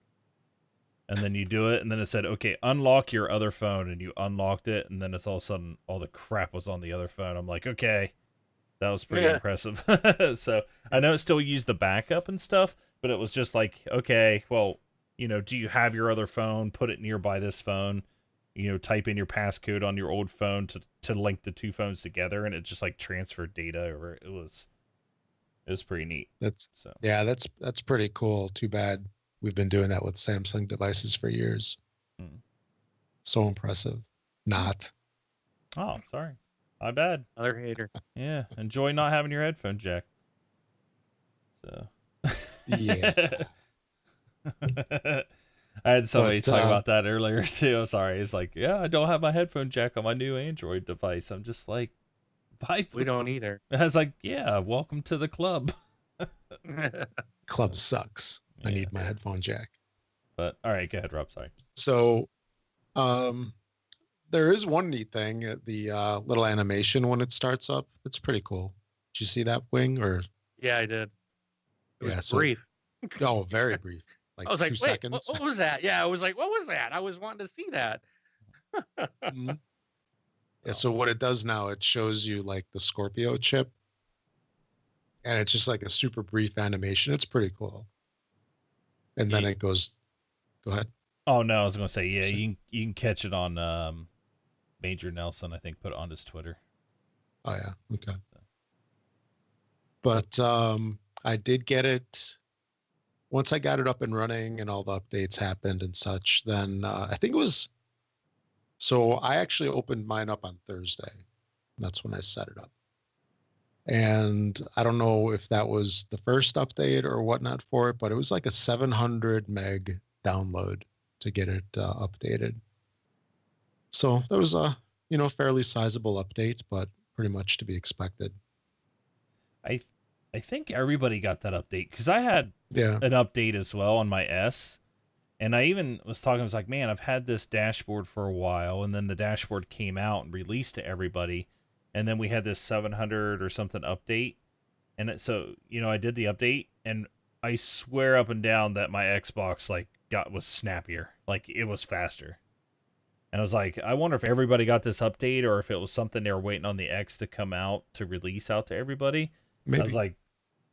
and then you do it, and then it said, okay, unlock your other phone, and you unlocked it, and then it's all of a sudden all the crap was on the other phone. I'm like, okay. That was pretty impressive. So I know it still used the backup and stuff, but it was just like, okay, well, do you have your other phone? Put it nearby this phone. Type in your passcode on your old phone to link the 2 phones together, and it just like transferred data. Or it was pretty neat. That's pretty cool. Too bad we've been doing that with Samsung devices for years. So impressive. Not. Oh, sorry. My bad. Another hater. Yeah. Enjoy not having your headphone jack. So. Yeah. I had somebody talk about that earlier too. I'm sorry. It's like, yeah, I don't have my headphone jack on my new Android device. I'm just like, bye. We don't either. I was like, yeah, welcome to the club. Club sucks. Yeah. I need my headphone jack. But all right, go ahead, Rob. Sorry. So, there is one neat thing, the little animation when it starts up. It's pretty cool. Did you see that wing or? Yeah, I did. It was Yeah, brief. Oh, very brief. Like I was like, 2 wait, seconds. what was that? Yeah, I was like, what was that? I was wanting to see that. Mhm. Yeah, so what it does now, it shows you like the Scorpio chip, and it's just like a super brief animation. It's pretty cool. And then Yeah. it goes. Go ahead. Oh no, I was gonna say yeah. So- You can catch it on Major Nelson. I think put it on his Twitter. Oh yeah. Okay. But I did get it once I got it up and running and all the updates happened and such. Then I think it was. So I actually opened mine up on Thursday. That's when I set it up. And I don't know if that was the first update or whatnot for it, but it was like a 700 meg download to get it updated. So that was a fairly sizable update, but pretty much to be expected. I think everybody got that update because I had Yeah. an update as well on my S, and I even was talking. I was like, man, I've had this dashboard for a while, and then the dashboard came out and released to everybody, and then we had this 700 or something update, and so I did the update, and I swear up and down that my Xbox was snappier, like it was faster. And I was like, I wonder if everybody got this update or if it was something they were waiting on the X to come out to release out to everybody. Maybe. I was like,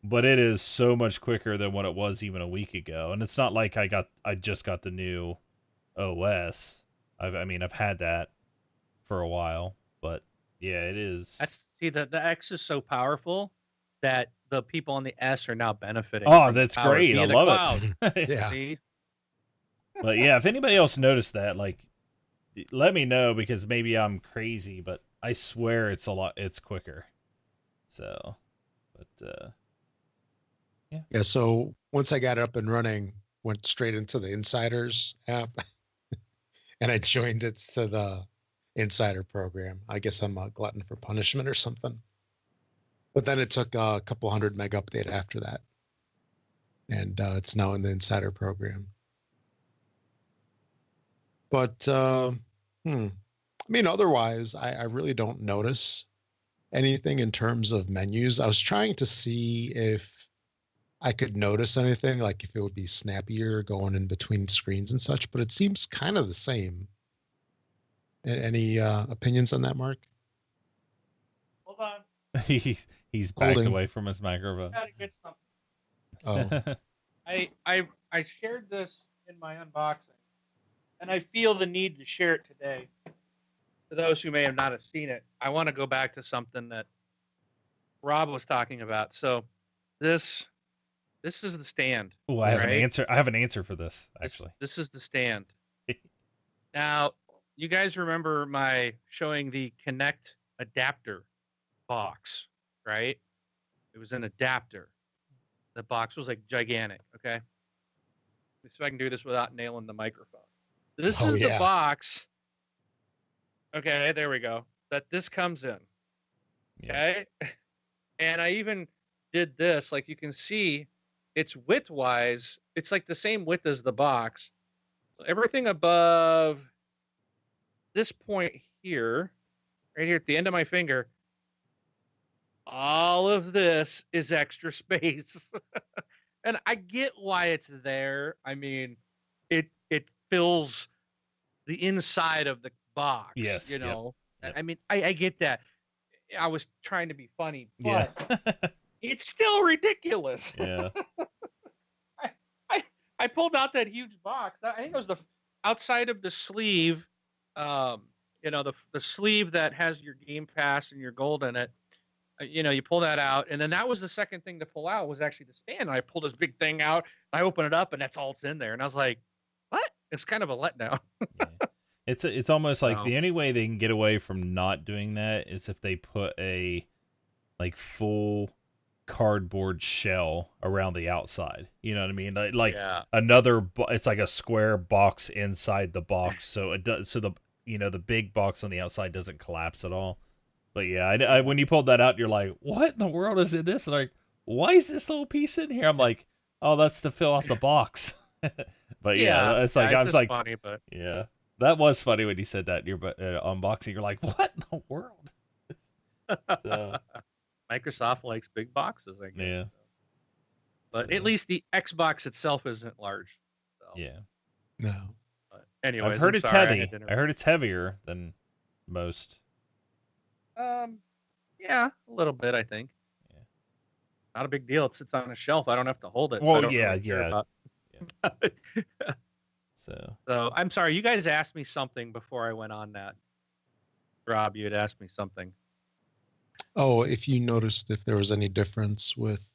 but it is so much quicker than what it was even a week ago. And it's not like I just got the new OS. I've had that for a while, but yeah, it is. The X is so powerful that the people on the S are now benefiting. Oh, that's great. I love it. Yeah. See? But yeah, if anybody else noticed that, let me know because maybe I'm crazy, but I swear it's quicker. So, but yeah. Yeah, so once I got it up and running, went straight into the Insiders app and I joined it to the Insider program. I guess I'm a glutton for punishment or something. But then it took a couple 100 meg update after that. And it's now in the Insider program. But otherwise, I really don't notice anything in terms of menus. I was trying to see if I could notice anything, like if it would be snappier going in between screens and such, but it seems kind of the same. Any opinions on that, Mark? Hold on. He's backed Holding. away from his microphone. Gotta get something. Oh, I shared this in my unboxing, and I feel the need to share it today. For those who may have not have seen it, I want to go back to something that Rob was talking about. So this is the stand. Oh, I have an answer. I have an answer for this, actually. This is the stand. Now, you guys remember my showing the Kinect adapter box, right? It was an adapter. The box was like gigantic, okay? Let's see if I can do this without nailing the microphone. This is the box. Okay, there we go. That this comes in. Okay? Yeah. And I even did this. Like you can see, it's width-wise, it's like the same width as the box. So everything above this point here, right here at the end of my finger, all of this is extra space. And I get why it's there. I mean, it fills the inside of the box. Yes. You know. Yep. I mean, I get that. I was trying to be funny, but yeah. It's still ridiculous. Yeah. I pulled out that huge box. I think it was the outside of the sleeve. The sleeve that has your Game Pass and your gold in it. You pull that out, and then that was the second thing to pull out was actually the stand. And I pulled this big thing out. I open it up, and that's all it's in there. And I was like, "What?" It's kind of a letdown. Yeah. It's almost like the only way they can get away from not doing that is if they put a full cardboard shell around the outside. You know what I mean? It's like a square box inside the box, so it does. So the big box on the outside doesn't collapse at all. But yeah, I when you pulled that out, you're like, what in the world is in this? And like, why is this little piece in here? I'm like, oh, that's to fill out the box. But yeah, it's like I was like, funny, but yeah. That was funny when you said that in your unboxing. You're like, what in the world? So Microsoft likes big boxes, I guess. yeah. But So, at least the Xbox itself isn't large. So. yeah. No. But anyways, I've heard I'm it's sorry, heavy. I heard it's heavier than most. Yeah, a little bit, I think. Yeah. Not a big deal. It sits on a shelf. I don't have to hold it. Well, so I don't yeah, really care about yeah. So I'm sorry. You guys asked me something before I went on that. Rob, you had asked me something. Oh, if you noticed if there was any difference with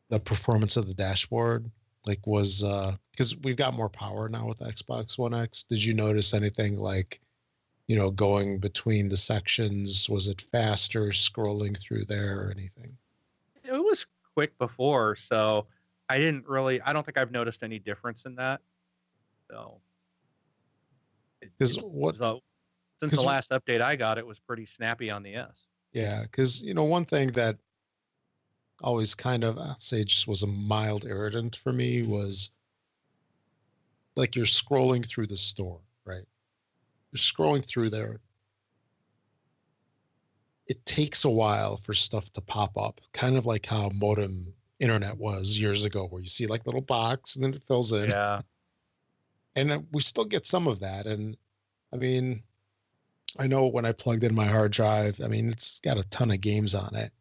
the performance of the dashboard, like was because we've got more power now with the Xbox One X. Did you notice anything like, going between the sections? Was it faster scrolling through there or anything? It was quick before, so I don't think I've noticed any difference in that. So Because since the last update I got, it was pretty snappy on the S. Yeah, because one thing that always kind of, I'd say, just was a mild irritant for me was like you're scrolling through the store, right? You're scrolling through there. It takes a while for stuff to pop up, kind of like how modem internet was years ago, where you see like little box and then it fills in. Yeah. And we still get some of that. And I mean, I know when I plugged in my hard drive, I mean, it's got a ton of games on it.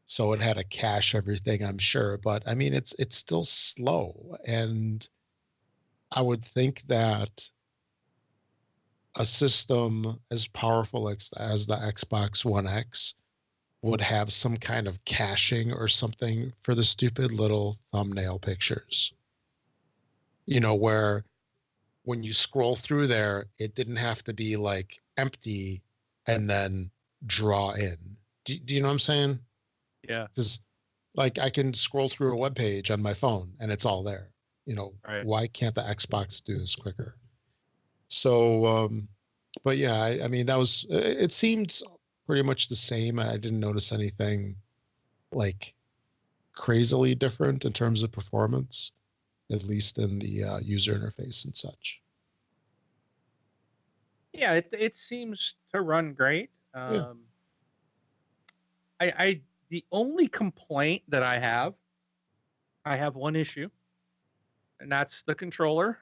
So it had to cache everything, I'm sure. But I mean, it's still slow. And I would think that a system as powerful as the Xbox One X would have some kind of caching or something for the stupid little thumbnail pictures. Where when you scroll through there, it didn't have to be like empty and then draw in. Do you know what I'm saying? Yeah. Because like I can scroll through a web page on my phone and it's all there. Right. Why can't the Xbox do this quicker? So, but yeah, I mean, it seemed pretty much the same. I didn't notice anything like crazily different in terms of performance, at least in the user interface and such. Yeah, it seems to run great. Yeah. The only complaint that I have one issue, and that's the controller.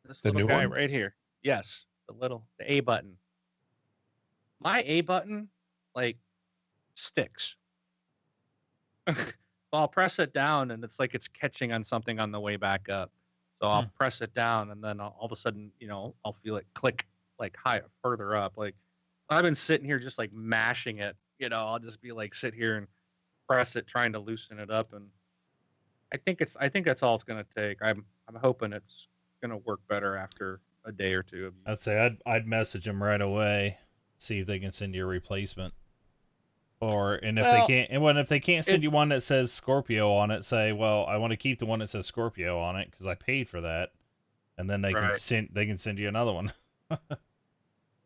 This The little new guy one? right here. Yes, the A button. My A button, like, sticks. So I'll press it down, and it's like it's catching on something on the way back up. So I'll press it down, and then all of a sudden, I'll feel it click like further up. Like I've been sitting here just like mashing it. I'll just be like sit here and press it, trying to loosen it up, and I think that's all it's gonna take. I'm hoping it's gonna work better after a day or two of use. I'd say I'd message them right away, see if they can send you a replacement. If they can't send you one that says Scorpio on it, say, well, I want to keep the one that says Scorpio on it because I paid for that, and then they can send you another one.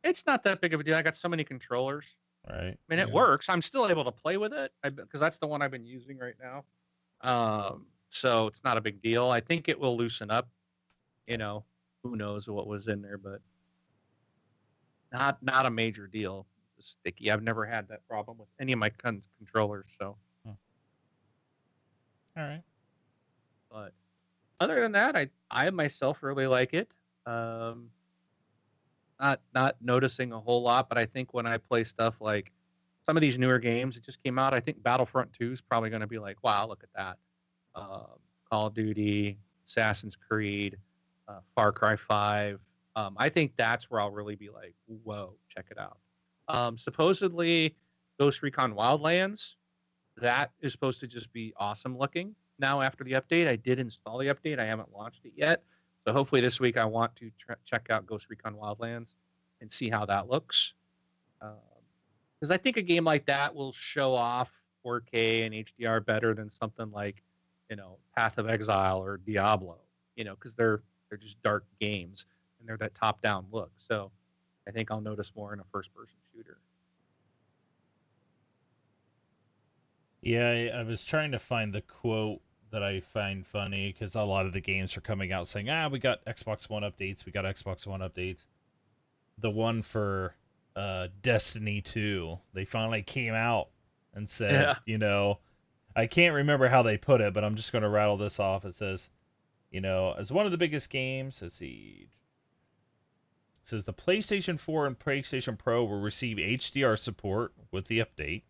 It's not that big of a deal. I got so many controllers. Right. I mean, it works. I'm still able to play with it because that's the one I've been using right now. So it's not a big deal. I think it will loosen up. Who knows what was in there, but not a major deal. It's sticky. I've never had that problem with any of my controllers. So, all right. But other than that, I myself really like it. Not noticing a whole lot, but I think when I play stuff like some of these newer games that just came out, I think Battlefront 2 is probably going to be like, wow, look at that. Call of Duty, Assassin's Creed, Far Cry 5. I think that's where I'll really be like, whoa, check it out. Supposedly, Ghost Recon Wildlands, that is supposed to just be awesome looking. Now, after the update, I did install the update. I haven't launched it yet. So hopefully this week I want to check out Ghost Recon Wildlands and see how that looks. Because I think a game like that will show off 4K and HDR better than something like, Path of Exile or Diablo, because they're just dark games and they're that top-down look. So I think I'll notice more in a first-person shooter. Yeah, I was trying to find the quote that I find funny because a lot of the games are coming out saying, we got Xbox One updates, we got Xbox One updates. The one for Destiny 2, they finally came out and said, I can't remember how they put it, but I'm just going to rattle this off. It says, as one of the biggest games, let's see. It says the PlayStation 4 and PlayStation Pro will receive HDR support with the update.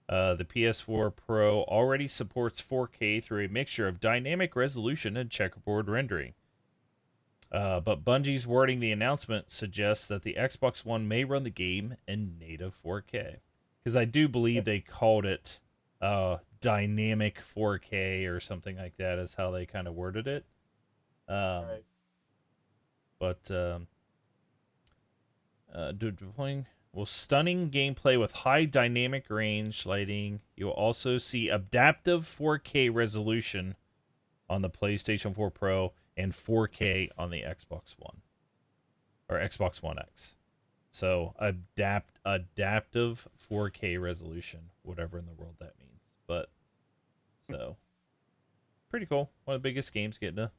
The PS4 Pro already supports 4K through a mixture of dynamic resolution and checkerboard rendering. But Bungie's wording the announcement suggests that the Xbox One may run the game in native 4K. Because I do believe they called it dynamic 4K or something like that is how they kind of worded it. Right. But deploying stunning gameplay with high dynamic range lighting. You'll also see adaptive 4K resolution on the PlayStation 4 Pro and 4K on the Xbox One or Xbox One X. So adaptive 4K resolution, whatever in the world that means. But so pretty cool. One of the biggest games getting an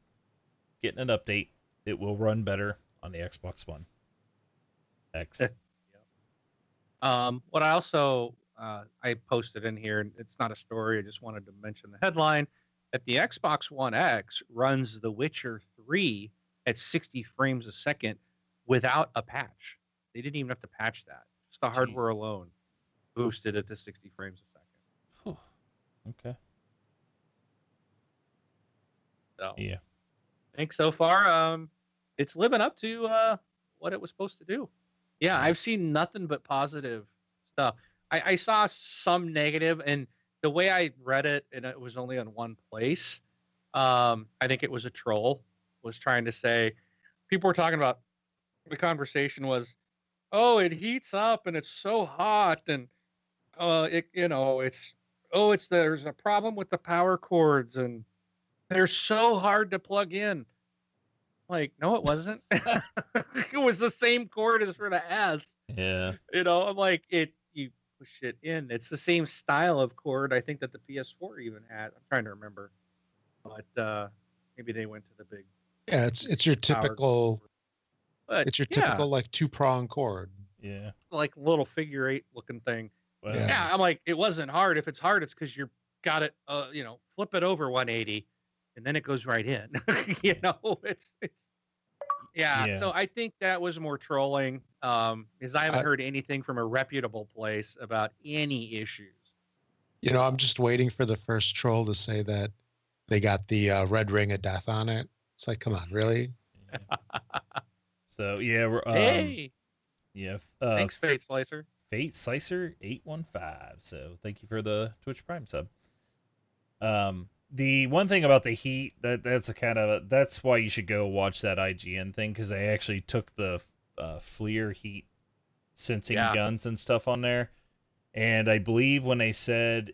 update. It will run better on the Xbox One X. What I also I posted in here, and it's not a story. I just wanted to mention the headline that the Xbox One X runs The Witcher 3 at 60 frames a second without a patch. They didn't even have to patch that. Just the hardware alone boosted it to 60 frames a second. Okay. So yeah, I think so far it's living up to what it was supposed to do. Yeah, I've seen nothing but positive stuff. I saw some negative, and the way I read it, and it was only on one place. I think it was a troll was trying to say, people were talking about, the conversation was, oh, it heats up and it's so hot, and there's a problem with the power cords and they're so hard to plug in. Like, no, it wasn't. It was the same cord as for the S. Yeah. I'm like, you push it in. It's the same style of cord, I think, that the PS4 even had. I'm trying to remember. But maybe they went to the big. Yeah, it's your typical. But it's your typical like 2-prong cord. Yeah. Like little figure 8 looking thing. Well, yeah, I'm like, it wasn't hard. If it's hard, it's because you've got it. Flip it over 180, and then it goes right in. It's. Yeah, so I think that was more trolling, because I haven't heard anything from a reputable place about any issues. I'm just waiting for the first troll to say that they got the red ring of death on it. It's like, come on, really? So yeah, we're hey, yeah. Thanks, Fate Slicer. Fate Slicer 815. So thank you for the Twitch Prime sub. The one thing about the heat, that's why you should go watch that IGN thing, because they actually took the FLIR heat sensing guns and stuff on there, and I believe when they said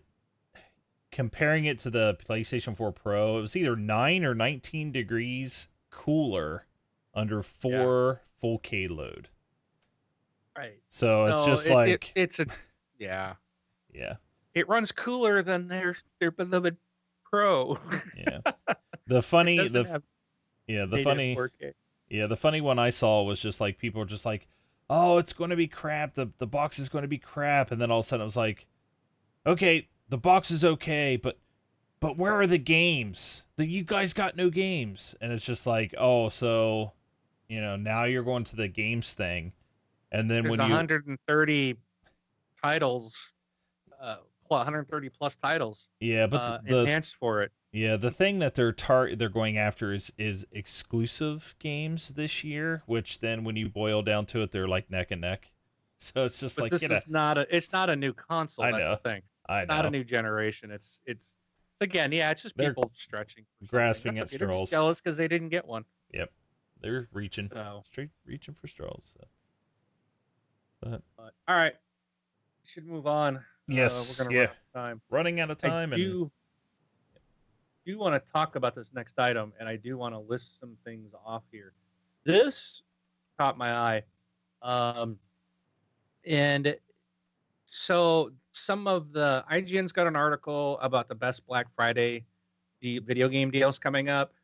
comparing it to the PlayStation 4 Pro, it was either 9 or 19 degrees cooler under 4 full K load. Right. So it's just like it's a yeah. It runs cooler than their beloved Pro. Yeah. The funny one I saw was just like, people were just like, oh, it's going to be crap. The box is going to be crap. And then all of a sudden it was like, okay, the box is okay, but where are the games? You guys got no games. And it's just like, oh, so, now you're going to the games thing. And then there's 130 titles, 130 plus titles. Yeah, but enhanced for it. Yeah, the thing that they're going after is exclusive games this year, which then when you boil down to it, they're like neck and neck. So it's just but it's not a new console. That's the thing. It's not a new generation. It's again, it's just people stretching, grasping at straws. They're just jealous because they didn't get one. Yep, they're reaching for straws. So. But all right, we should move on. Yes, we're gonna run out of time. Running out of time. I do want to talk about this next item, and I do want to list some things off here. This caught my eye, and so some of the IGN's got an article about the best Black Friday the video game deals coming up.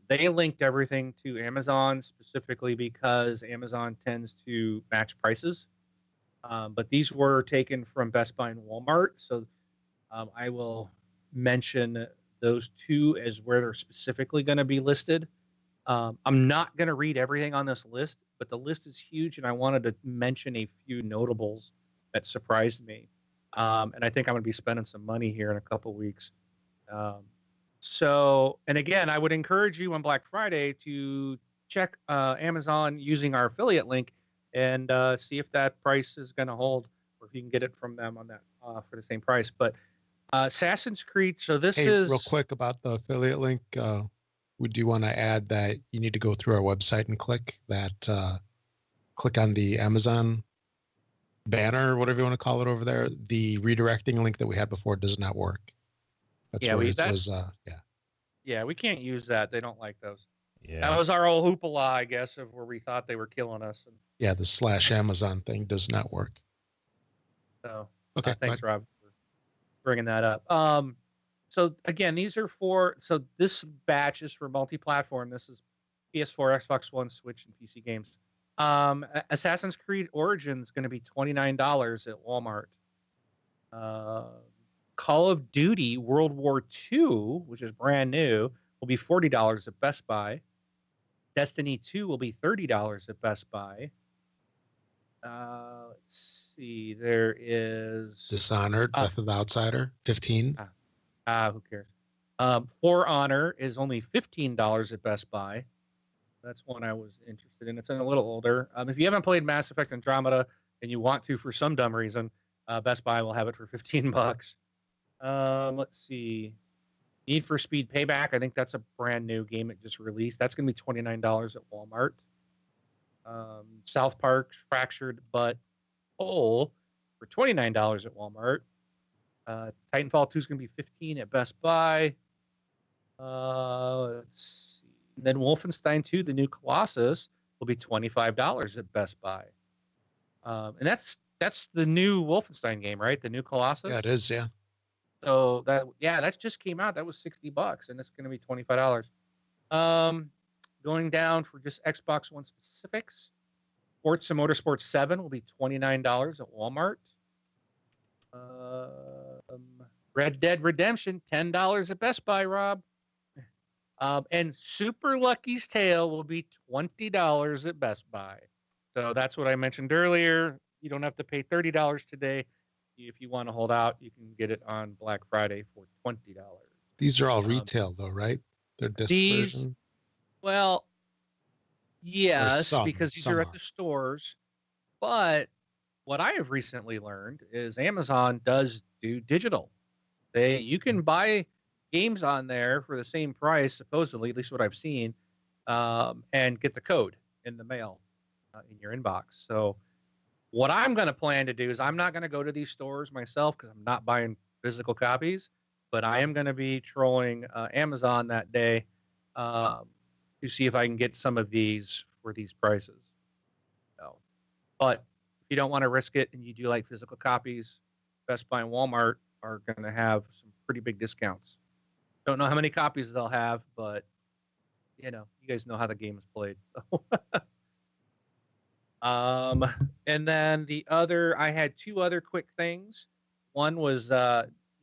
They linked everything to Amazon specifically because Amazon tends to match prices. But these were taken from Best Buy and Walmart. So I will mention those two as where they're specifically going to be listed. I'm not going to read everything on this list, but the list is huge, and I wanted to mention a few notables that surprised me. And I think I'm going to be spending some money here in a couple weeks. And again, I would encourage you on Black Friday to check Amazon using our affiliate link and see if that price is going to hold, or if you can get it from them on that for the same price. But Assassin's Creed. So this is real quick about the affiliate link. We do want to add that you need to go through our website and click on the Amazon banner, whatever you want to call it over there. The redirecting link that we had before does not work. That's where it was. Yeah, we can't use that. They don't like those. Yeah. That was our old hoopla, I guess, of where we thought they were killing us. Yeah, the /Amazon thing does not work. So okay, thanks, Rob, for bringing that up. So again, these are so this batch is for multi-platform. This is PS4, Xbox One, Switch, and PC games. Assassin's Creed Origins is going to be $29 at Walmart. Call of Duty World War II, which is brand new, will be $40 at Best Buy. Destiny 2 will be $30 at Best Buy. Let's see. There is Dishonored, Death of the Outsider, $15. Who cares? For Honor is only $15 at Best Buy. That's one I was interested in. It's a little older. If you haven't played Mass Effect Andromeda and you want to for some dumb reason, Best Buy will have it for $15. Let's see. Need for Speed Payback. I think that's a brand new game it just released. That's going to be $29 at Walmart. South Park Fractured But Whole for $29 at Walmart. Titanfall 2 is going to be $15 at Best Buy. Let's see. And then Wolfenstein 2, the new Colossus, will be $25 at Best Buy. And that's the new Wolfenstein game, right? The new Colossus. Yeah, it is. Yeah. So that just came out. That was $60, and it's going to be $25. Going down for just Xbox One specifics, Forza Motorsport 7 will be $29 at Walmart. Red Dead Redemption, $10 at Best Buy, Rob. And Super Lucky's Tale will be $20 at Best Buy. So that's what I mentioned earlier. You don't have to pay $30 today. If you want to hold out, you can get it on Black Friday for $20. These are all retail, though, right? They're disc version? Well, yes, because these are at the stores. But what I have recently learned is Amazon does do digital. You can buy games on there for the same price, supposedly, at least what I've seen, and get the code in the mail in your inbox. So what I'm going to plan to do is I'm not going to go to these stores myself because I'm not buying physical copies, but I am going to be trolling Amazon that day to see if I can get some of these for these prices. So, but if you don't want to risk it and you do like physical copies, Best Buy and Walmart are going to have some pretty big discounts. Don't know how many copies they'll have, but you guys know how the game is played. So. And then I had two other quick things. One was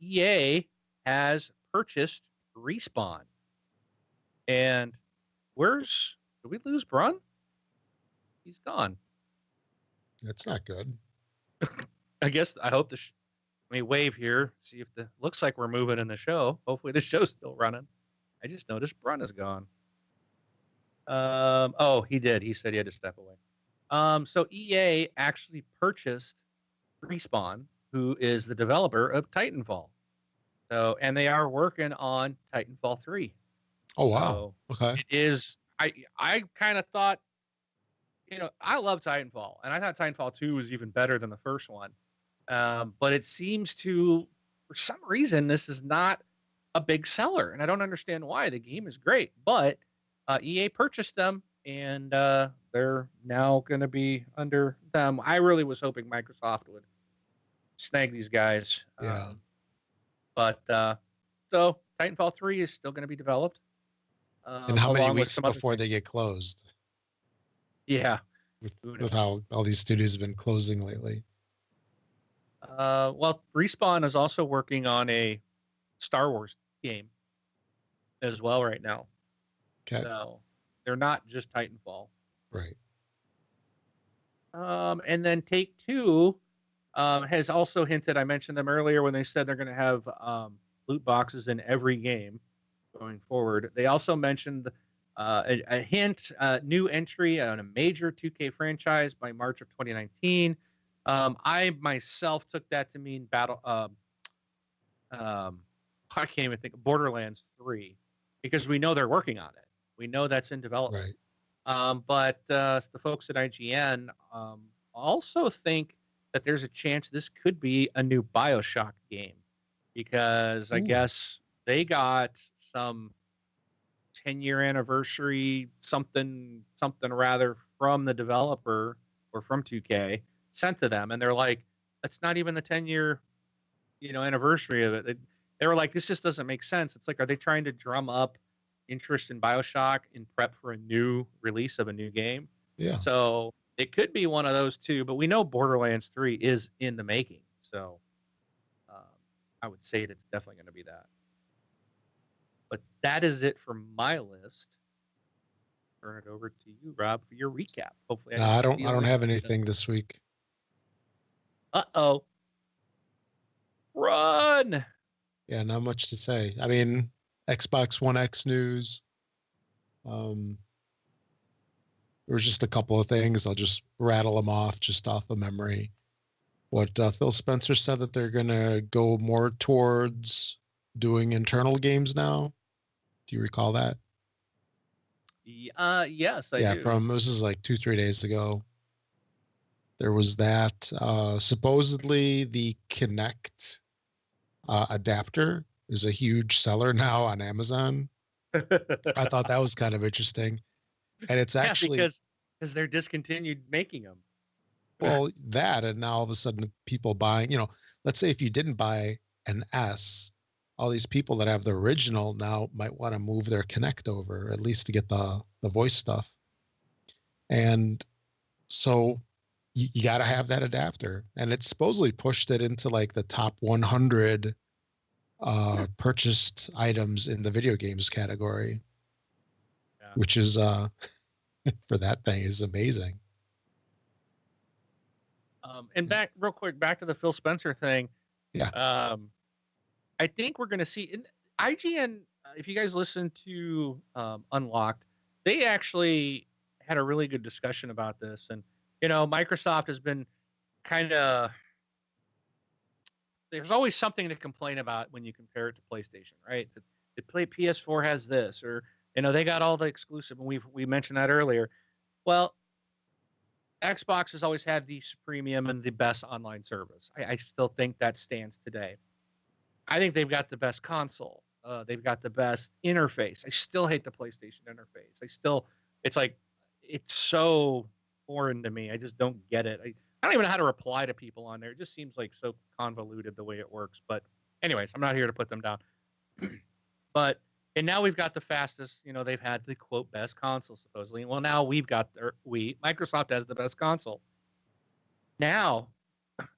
EA has purchased Respawn. And did we lose Brun? He's gone. That's not good. I guess I hope let me wave here, see if looks like we're moving in the show. Hopefully the show's still running. I just noticed Brun is gone. He did. He said he had to step away. So EA actually purchased Respawn, who is the developer of Titanfall. So, and they are working on Titanfall 3. Oh, wow. So okay. It is, I kind of thought, I love Titanfall, and I thought Titanfall 2 was even better than the first one. But it seems for some reason, this is not a big seller, and I don't understand why. The game is great, but EA purchased them, and they're now going to be under them. I really was hoping Microsoft would snag these guys. Yeah. But So Titanfall 3 is still going to be developed. And how many weeks before they get closed? Yeah. With how all these studios have been closing lately. Well, Respawn is also working on a Star Wars game as well right now. Okay. So they're not just Titanfall. Right. And then Take-Two has also hinted, I mentioned them earlier when they said they're going to have loot boxes in every game going forward. They also mentioned a hint, new entry on a major 2K franchise by March of 2019. I myself took that to mean I can't even think of Borderlands 3, because we know they're working on it. We know that's in development. Right. But the folks at IGN also think that there's a chance this could be a new BioShock game, because I guess they got some 10-year anniversary something rather from the developer or from 2K sent to them, and they're like, that's not even the 10-year anniversary of it. They were like, this just doesn't make sense. It's like, are they trying to drum up interest in BioShock in prep for a new release of a new game? Yeah. So it could be one of those two, but we know Borderlands 3 is in the making. So I would say it's definitely going to be that. But that is it for my list. Turn it over to you, Rob, for your recap. Hopefully, I don't have anything this week. Uh-oh. Run. Yeah, not much to say. I mean, Xbox One X news. There was just a couple of things. I'll just rattle them off just off of memory. What Phil Spencer said, that they're going to go more towards doing internal games now. Do you recall that? Yes, I do. This is like 2-3 days ago. There was that. Supposedly the Kinect adapter is a huge seller now on Amazon. I thought that was kind of interesting. And it's actually because they're discontinued making them. Well, that, and now all of a sudden people buying, let's say if you didn't buy an S, all these people that have the original now might want to move their Kinect over, at least to get the voice stuff. And so you got to have that adapter. And it's supposedly pushed it into like the top 100 purchased items in the video games category, which is for that thing is amazing. And real quick, back to the Phil Spencer thing. Yeah. I think we're going to see in IGN. If you guys listen to Unlocked, they actually had a really good discussion about this. And Microsoft has been kind of, there's always something to complain about when you compare it to PlayStation, right? The PS4 has this, or they got all the exclusive, and we mentioned that earlier. Well, Xbox has always had the premium and the best online service. I still think that stands today. I think they've got the best console. They've got the best interface. I still hate the PlayStation interface. It's so foreign to me. I just don't get it. I don't even know how to reply to people on there. It just seems like so convoluted the way it works. But anyways, I'm not here to put them down. And now we've got the fastest, they've had the quote best console supposedly. Well, now Microsoft has the best console. Now,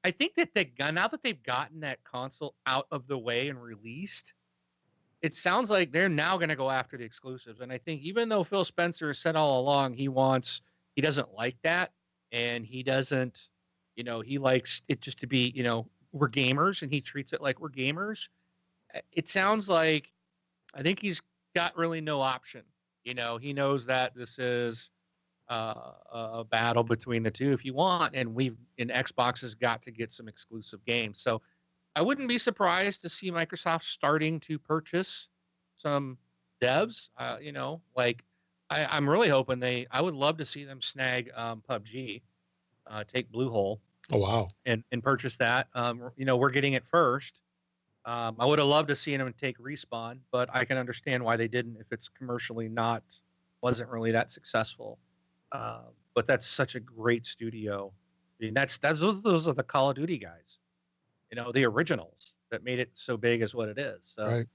I think that now that they've gotten that console out of the way and released, it sounds like they're now going to go after the exclusives. And I think even though Phil Spencer said all along he doesn't like that, and he doesn't, he likes it just to be, we're gamers, and he treats it like we're gamers. It sounds like, I think he's got really no option. He knows that this is a battle between the two if you want, and Xbox has got to get some exclusive games. So I wouldn't be surprised to see Microsoft starting to purchase some devs. I'm really hoping I would love to see them snag PUBG, take Bluehole. Oh, wow. And purchase that. We're getting it first. I would have loved to see them take Respawn, but I can understand why they didn't if it's commercially wasn't really that successful. But that's such a great studio. I mean, those are the Call of Duty guys, the originals that made it so big as what it is. So, right.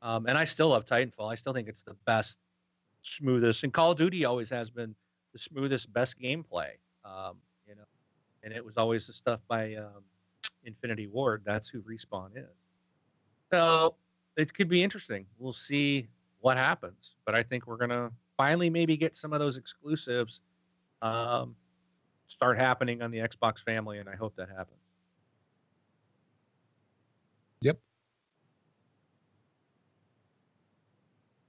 And I still love Titanfall. I still think it's the best, smoothest, and Call of Duty always has been the smoothest, best gameplay. You know, and it was always the stuff by Infinity Ward. That's who Respawn is. So it could be interesting. We'll see what happens, but I think we're gonna finally maybe get some of those exclusives start happening on the Xbox family, and I hope that happens. Yep.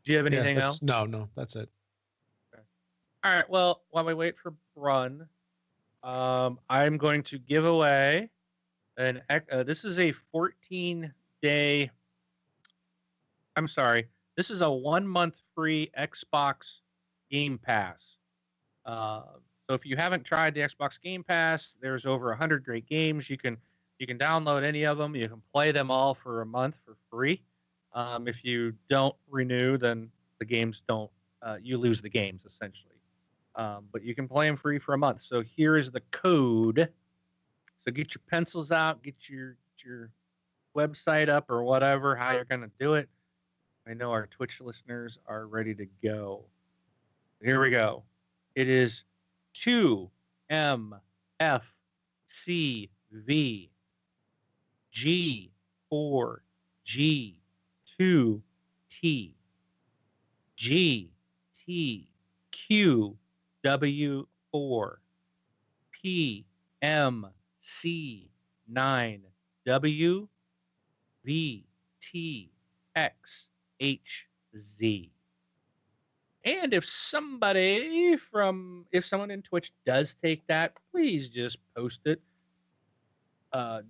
Do you have anything else? No, that's it. Okay. All right. Well, while we wait for Brun, I'm going to give away this is a 14-day. I'm sorry. This is a 1-month free Xbox Game Pass. So if you haven't tried the Xbox Game Pass, there's over 100 great games. You can download any of them. You can play them all for a month for free. If you don't renew, then the games don't. You lose the games essentially. But you can play them free for a month. So here is the code. So get your pencils out, get your website up or whatever, how you're going to do it. I know our Twitch listeners are ready to go. Here we go. It is 2MFCV G4G2T GTQW4 PMC9W VTXHZ. And if someone in Twitch does take that, please just post it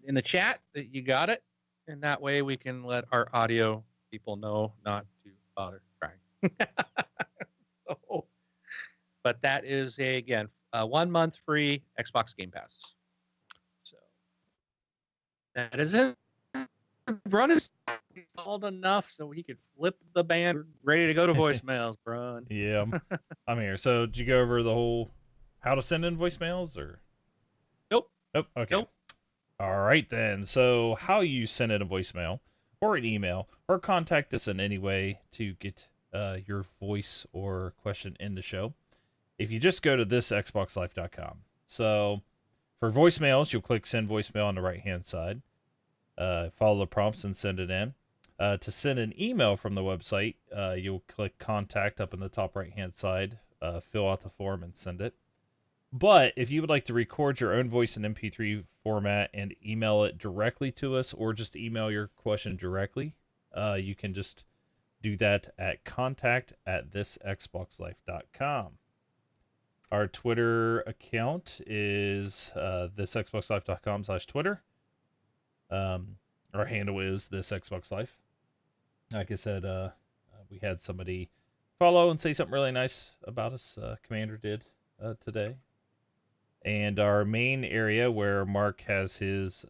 in the chat that you got it, and that way we can let our audio people know not to bother trying. But that is again 1 month free Xbox Game Pass. So that is it. Brun is old enough so he could flip the band. We're ready to go to voicemails, Brun. Yeah, I'm here. So did you go over the whole how to send in voicemails or? Nope. Okay. Nope. All right then. So how you send in a voicemail or an email or contact us in any way to get your voice or question in the show. If you just go to thisxboxlife.com. So for voicemails, you'll click send voicemail on the right-hand side. Follow the prompts and send it in. To send an email from the website, you'll click contact up in the top right-hand side, fill out the form and send it. But if you would like to record your own voice in MP3 format and email it directly to us, or just email your question directly, you can just do that at contact@thisxboxlife.com. Our Twitter account is thisxboxlife.com/Twitter. Our handle is thisxboxlife. Like I said, we had somebody follow and say something really nice about us. Commander did today. And our main area where Mark has his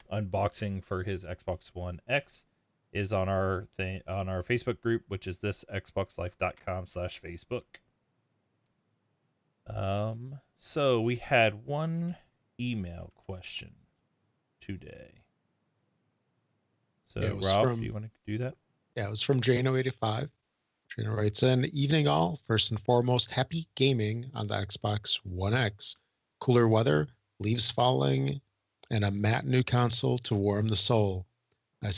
unboxing for his Xbox One X is on our Facebook group, which is thisxboxlife.com/Facebook. So we had one email question today. So Rob, do you want to do that? Yeah, it was from Drano85. Drano writes in, evening all. First and foremost, happy gaming on the Xbox One X. Cooler weather, leaves falling, and a matte new console to warm the soul. I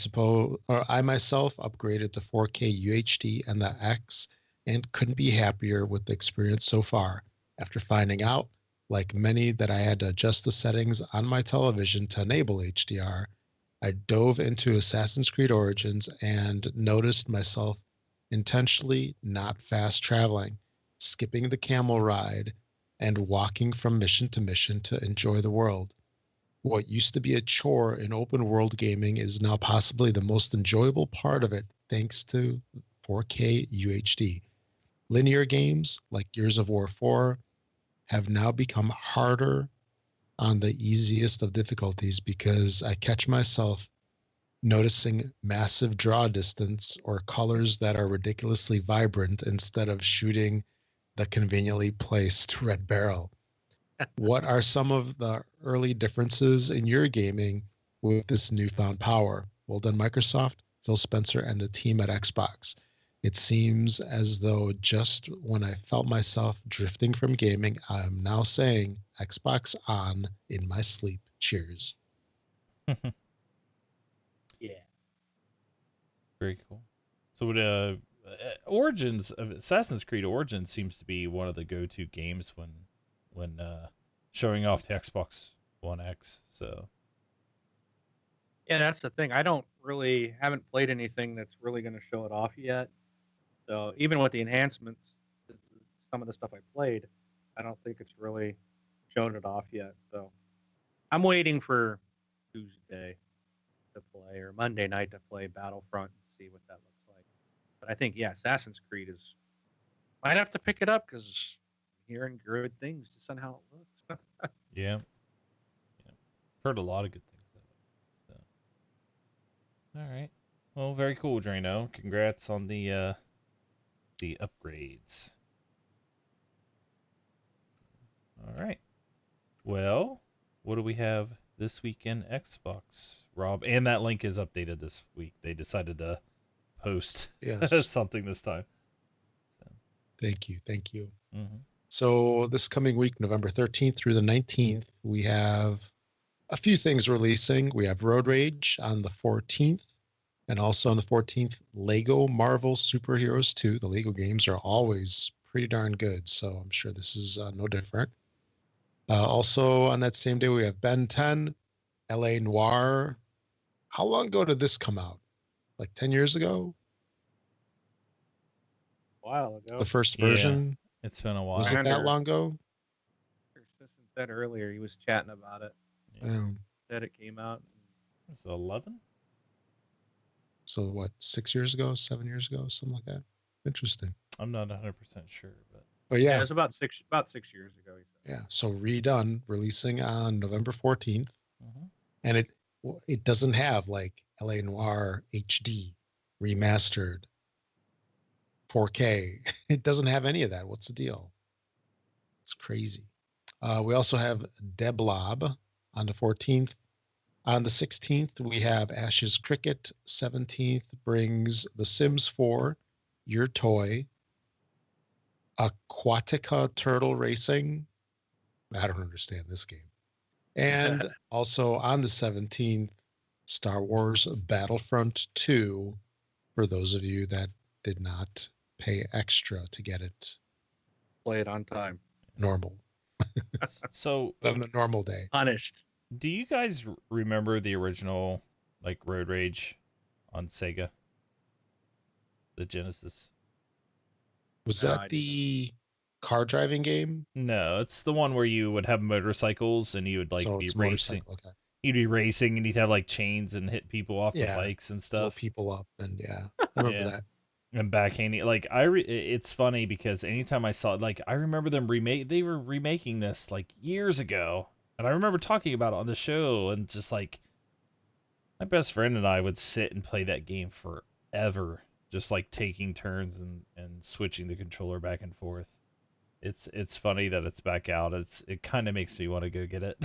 myself upgraded to 4K UHD and the X and couldn't be happier with the experience so far. After finding out, like many, that I had to adjust the settings on my television to enable HDR, I dove into Assassin's Creed Origins and noticed myself intentionally not fast traveling, skipping the camel ride, and walking from mission to mission to enjoy the world. What used to be a chore in open world gaming is now possibly the most enjoyable part of it thanks to 4K UHD. Linear games like Gears of War 4 have now become harder on the easiest of difficulties because I catch myself noticing massive draw distance or colors that are ridiculously vibrant instead of shooting the conveniently placed red barrel. What are some of the early differences in your gaming with this newfound power? Well done, Microsoft. Phil Spencer and the team at Xbox. It seems as though just when I felt myself drifting from gaming, I am now saying Xbox on in my sleep. Cheers. Yeah. Very cool. So would Origins of Assassin's Creed Origins seems to be one of the go-to games when showing off the Xbox One X. So Yeah, that's the thing. I haven't played anything that's really going to show it off yet. So even with the enhancements, some of the stuff I played, I don't think it's really shown it off yet. So I'm waiting for Tuesday to play or Monday night to play Battlefront and see what that looks like. But I think, yeah, Assassin's Creed might have to pick it up because I'm hearing good things just on how it looks. yeah. Heard a lot of good things of it. So. All right. Well, very cool, Drano. Congrats on the upgrades. All right. Well, what do we have this week in Xbox, Rob? And that link is updated this week. They decided to post something this time. So. Thank you. Mm-hmm. So this coming week, November 13th through the 19th, we have a few things releasing. We have Road Rage on the 14th. And also on the 14th, Lego Marvel Superheroes 2. The Lego games are always pretty darn good, so I'm sure this is no different. Also on that same day, we have Ben 10, L.A. Noire. How long ago did this come out? Like 10 years ago? A while ago. The first version? Yeah, it's been a while. Was it that long ago? Your assistant said earlier he was chatting about it. Yeah. Said it came out. Was it 11? So what, 6 years ago, 7 years ago, something like that? Interesting. I'm not 100% sure, but yeah, it was about 6 years ago. He said. Yeah, so redone, releasing on November 14th, and it doesn't have like L.A. Noire HD remastered 4K. It doesn't have any of that. What's the deal? It's crazy. We also have Deblob on the 14th. On the 16th, we have Ashes Cricket. 17th brings The Sims 4, Your Toy, Aquatica Turtle Racing. I don't understand this game. And also on the 17th, Star Wars Battlefront 2, for those of you that did not pay extra to get it. Play it on time. Normal. So on a normal day. Punished. Do you guys remember the original like Road Rage on Sega? The Genesis. Was that the car driving game? No, it's the one where you would have motorcycles and you would like be racing. Okay. You'd be racing and you'd have like chains and hit people off the bikes and stuff. Blow people up and I remember that. And backhanding, like it's funny because anytime I saw it, like I remember them they were remaking this like years ago, and I remember talking about it on the show, and just like my best friend and I would sit and play that game forever, just like taking turns and switching the controller back and forth. It's funny that it's back out. It kind of makes me want to go get it,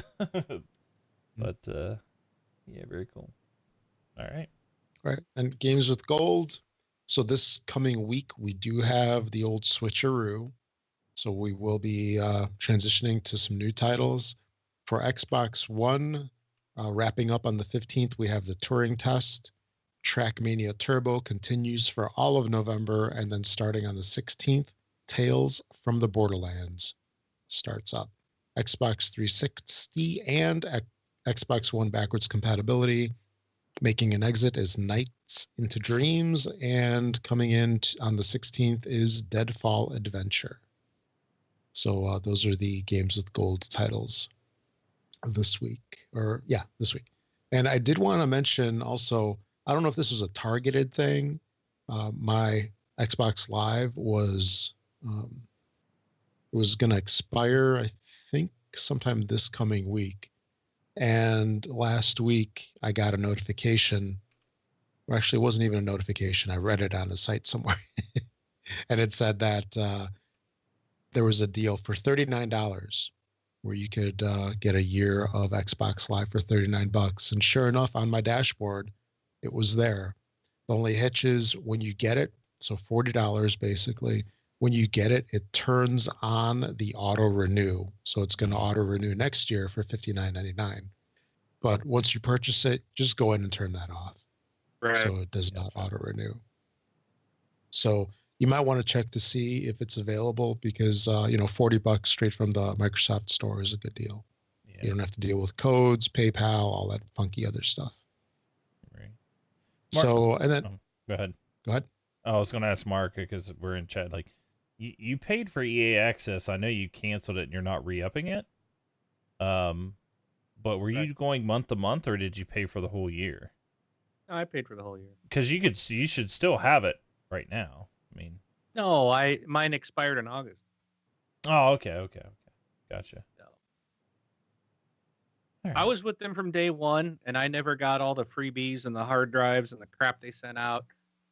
but yeah, very cool. All right, and Games with Gold. So this coming week, we do have the old switcheroo. So we will be transitioning to some new titles. For Xbox One, wrapping up on the 15th, we have the Turing Test. Trackmania Turbo continues for all of November. And then starting on the 16th, Tales from the Borderlands starts up. Xbox 360 and Xbox One backwards compatibility. Making an exit is Nights into Dreams, and coming in on the 16th is Deadfall Adventure. So those are the Games with Gold titles this week. And I did want to mention also, I don't know if this was a targeted thing. My Xbox Live was going to expire, I think, sometime this coming week. And last week, I got a notification. Or actually, it wasn't even a notification. I read it on a site somewhere. And it said that there was a deal for $39 where you could get a year of Xbox Live for $39. And sure enough, on my dashboard, it was there. The only hitch is when you get it, so $40 basically. When you get it, it turns on the auto renew. So it's going to auto renew next year for $59.99. But once you purchase it, just go in and turn that off. Right. So it does not auto renew. So you might want to check to see if it's available because, $40 straight from the Microsoft Store is a good deal. Yeah. You don't have to deal with codes, PayPal, all that funky other stuff. Right. Mark, so, and then go ahead. Go ahead. I was going to ask Mark because we're in chat. Like, you paid for EA Access. I know you canceled it and you're not re-upping it. But were you going month to month, or did you pay for the whole year? No, I paid for the whole year. Because you should still have it right now. I mean, no, mine expired in August. Oh, okay, gotcha. No. Right. I was with them from day one, and I never got all the freebies and the hard drives and the crap they sent out.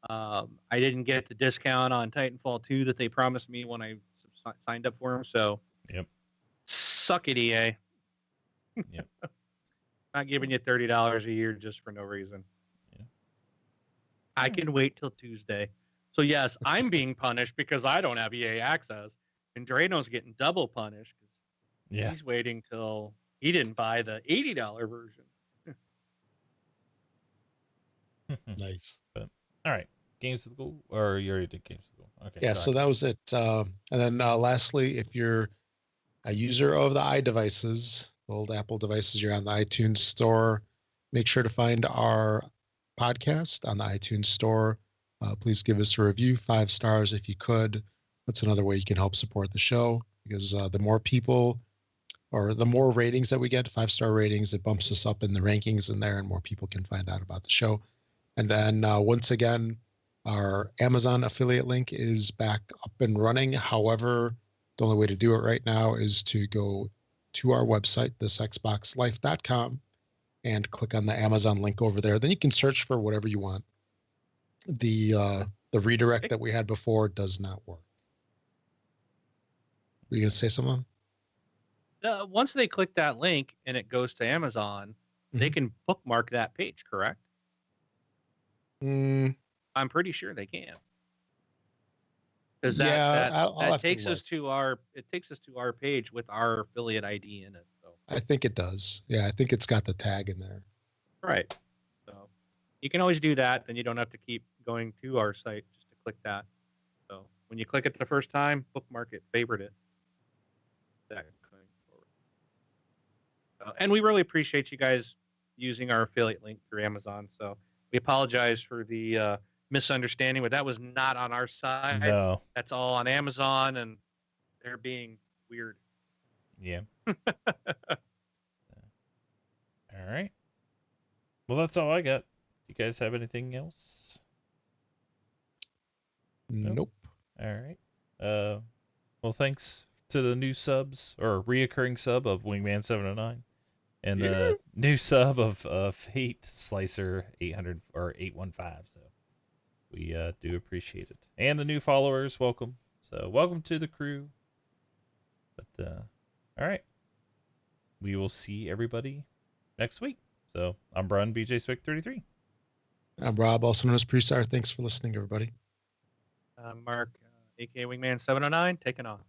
I didn't get the discount on Titanfall 2 that they promised me when I signed up for them. So, yep. Suck it, EA. Yep. Not giving you $30 a year just for no reason. Yeah. I can wait till Tuesday. So yes, I'm being punished because I don't have EA access, and Drano's getting double punished because he's waiting till he didn't buy the $80 version. Nice. But all right, games of the goal, or you already did games of the goal? Okay. Yeah, so that was it. And then lastly, if you're a user of the iDevices, old Apple devices, you're on the iTunes Store, make sure to find our podcast on the iTunes Store. Please give us a review, 5 stars if you could. That's another way you can help support the show, because the more people or the more ratings that we get, 5-star ratings, it bumps us up in the rankings in there and more people can find out about the show. And then once again, our Amazon affiliate link is back up and running. However, the only way to do it right now is to go to our website, thisxboxlife.com, and click on the Amazon link over there. Then you can search for whatever you want. The redirect that we had before does not work. Were you going to say something? Once they click that link and it goes to Amazon, they can bookmark that page, correct? I'm pretty sure they can. Because that takes us to our page with our affiliate ID in it. So I think it does. Yeah, I think it's got the tag in there. Right. So you can always do that. Then you don't have to keep going to our site just to click that. So when you click it the first time, bookmark it, favorite it. That going forward. And we really appreciate you guys using our affiliate link through Amazon. So we apologize for the misunderstanding, but that was not on our side. No. That's all on Amazon, and they're being weird. Yeah. All right. Well, that's all I got. You guys have anything else? Nope. All right. Well, thanks to the new subs or reoccurring sub of Wingman 709 and the new sub of Fate Slicer 800 or 815. So we do appreciate it. And the new followers, welcome. So welcome to the crew. But all right. We will see everybody next week. So I'm Brun, BJ Swick 33. I'm Rob, also known as Prestar. Thanks for listening, everybody. Mark, aka Wingman 709, taking off.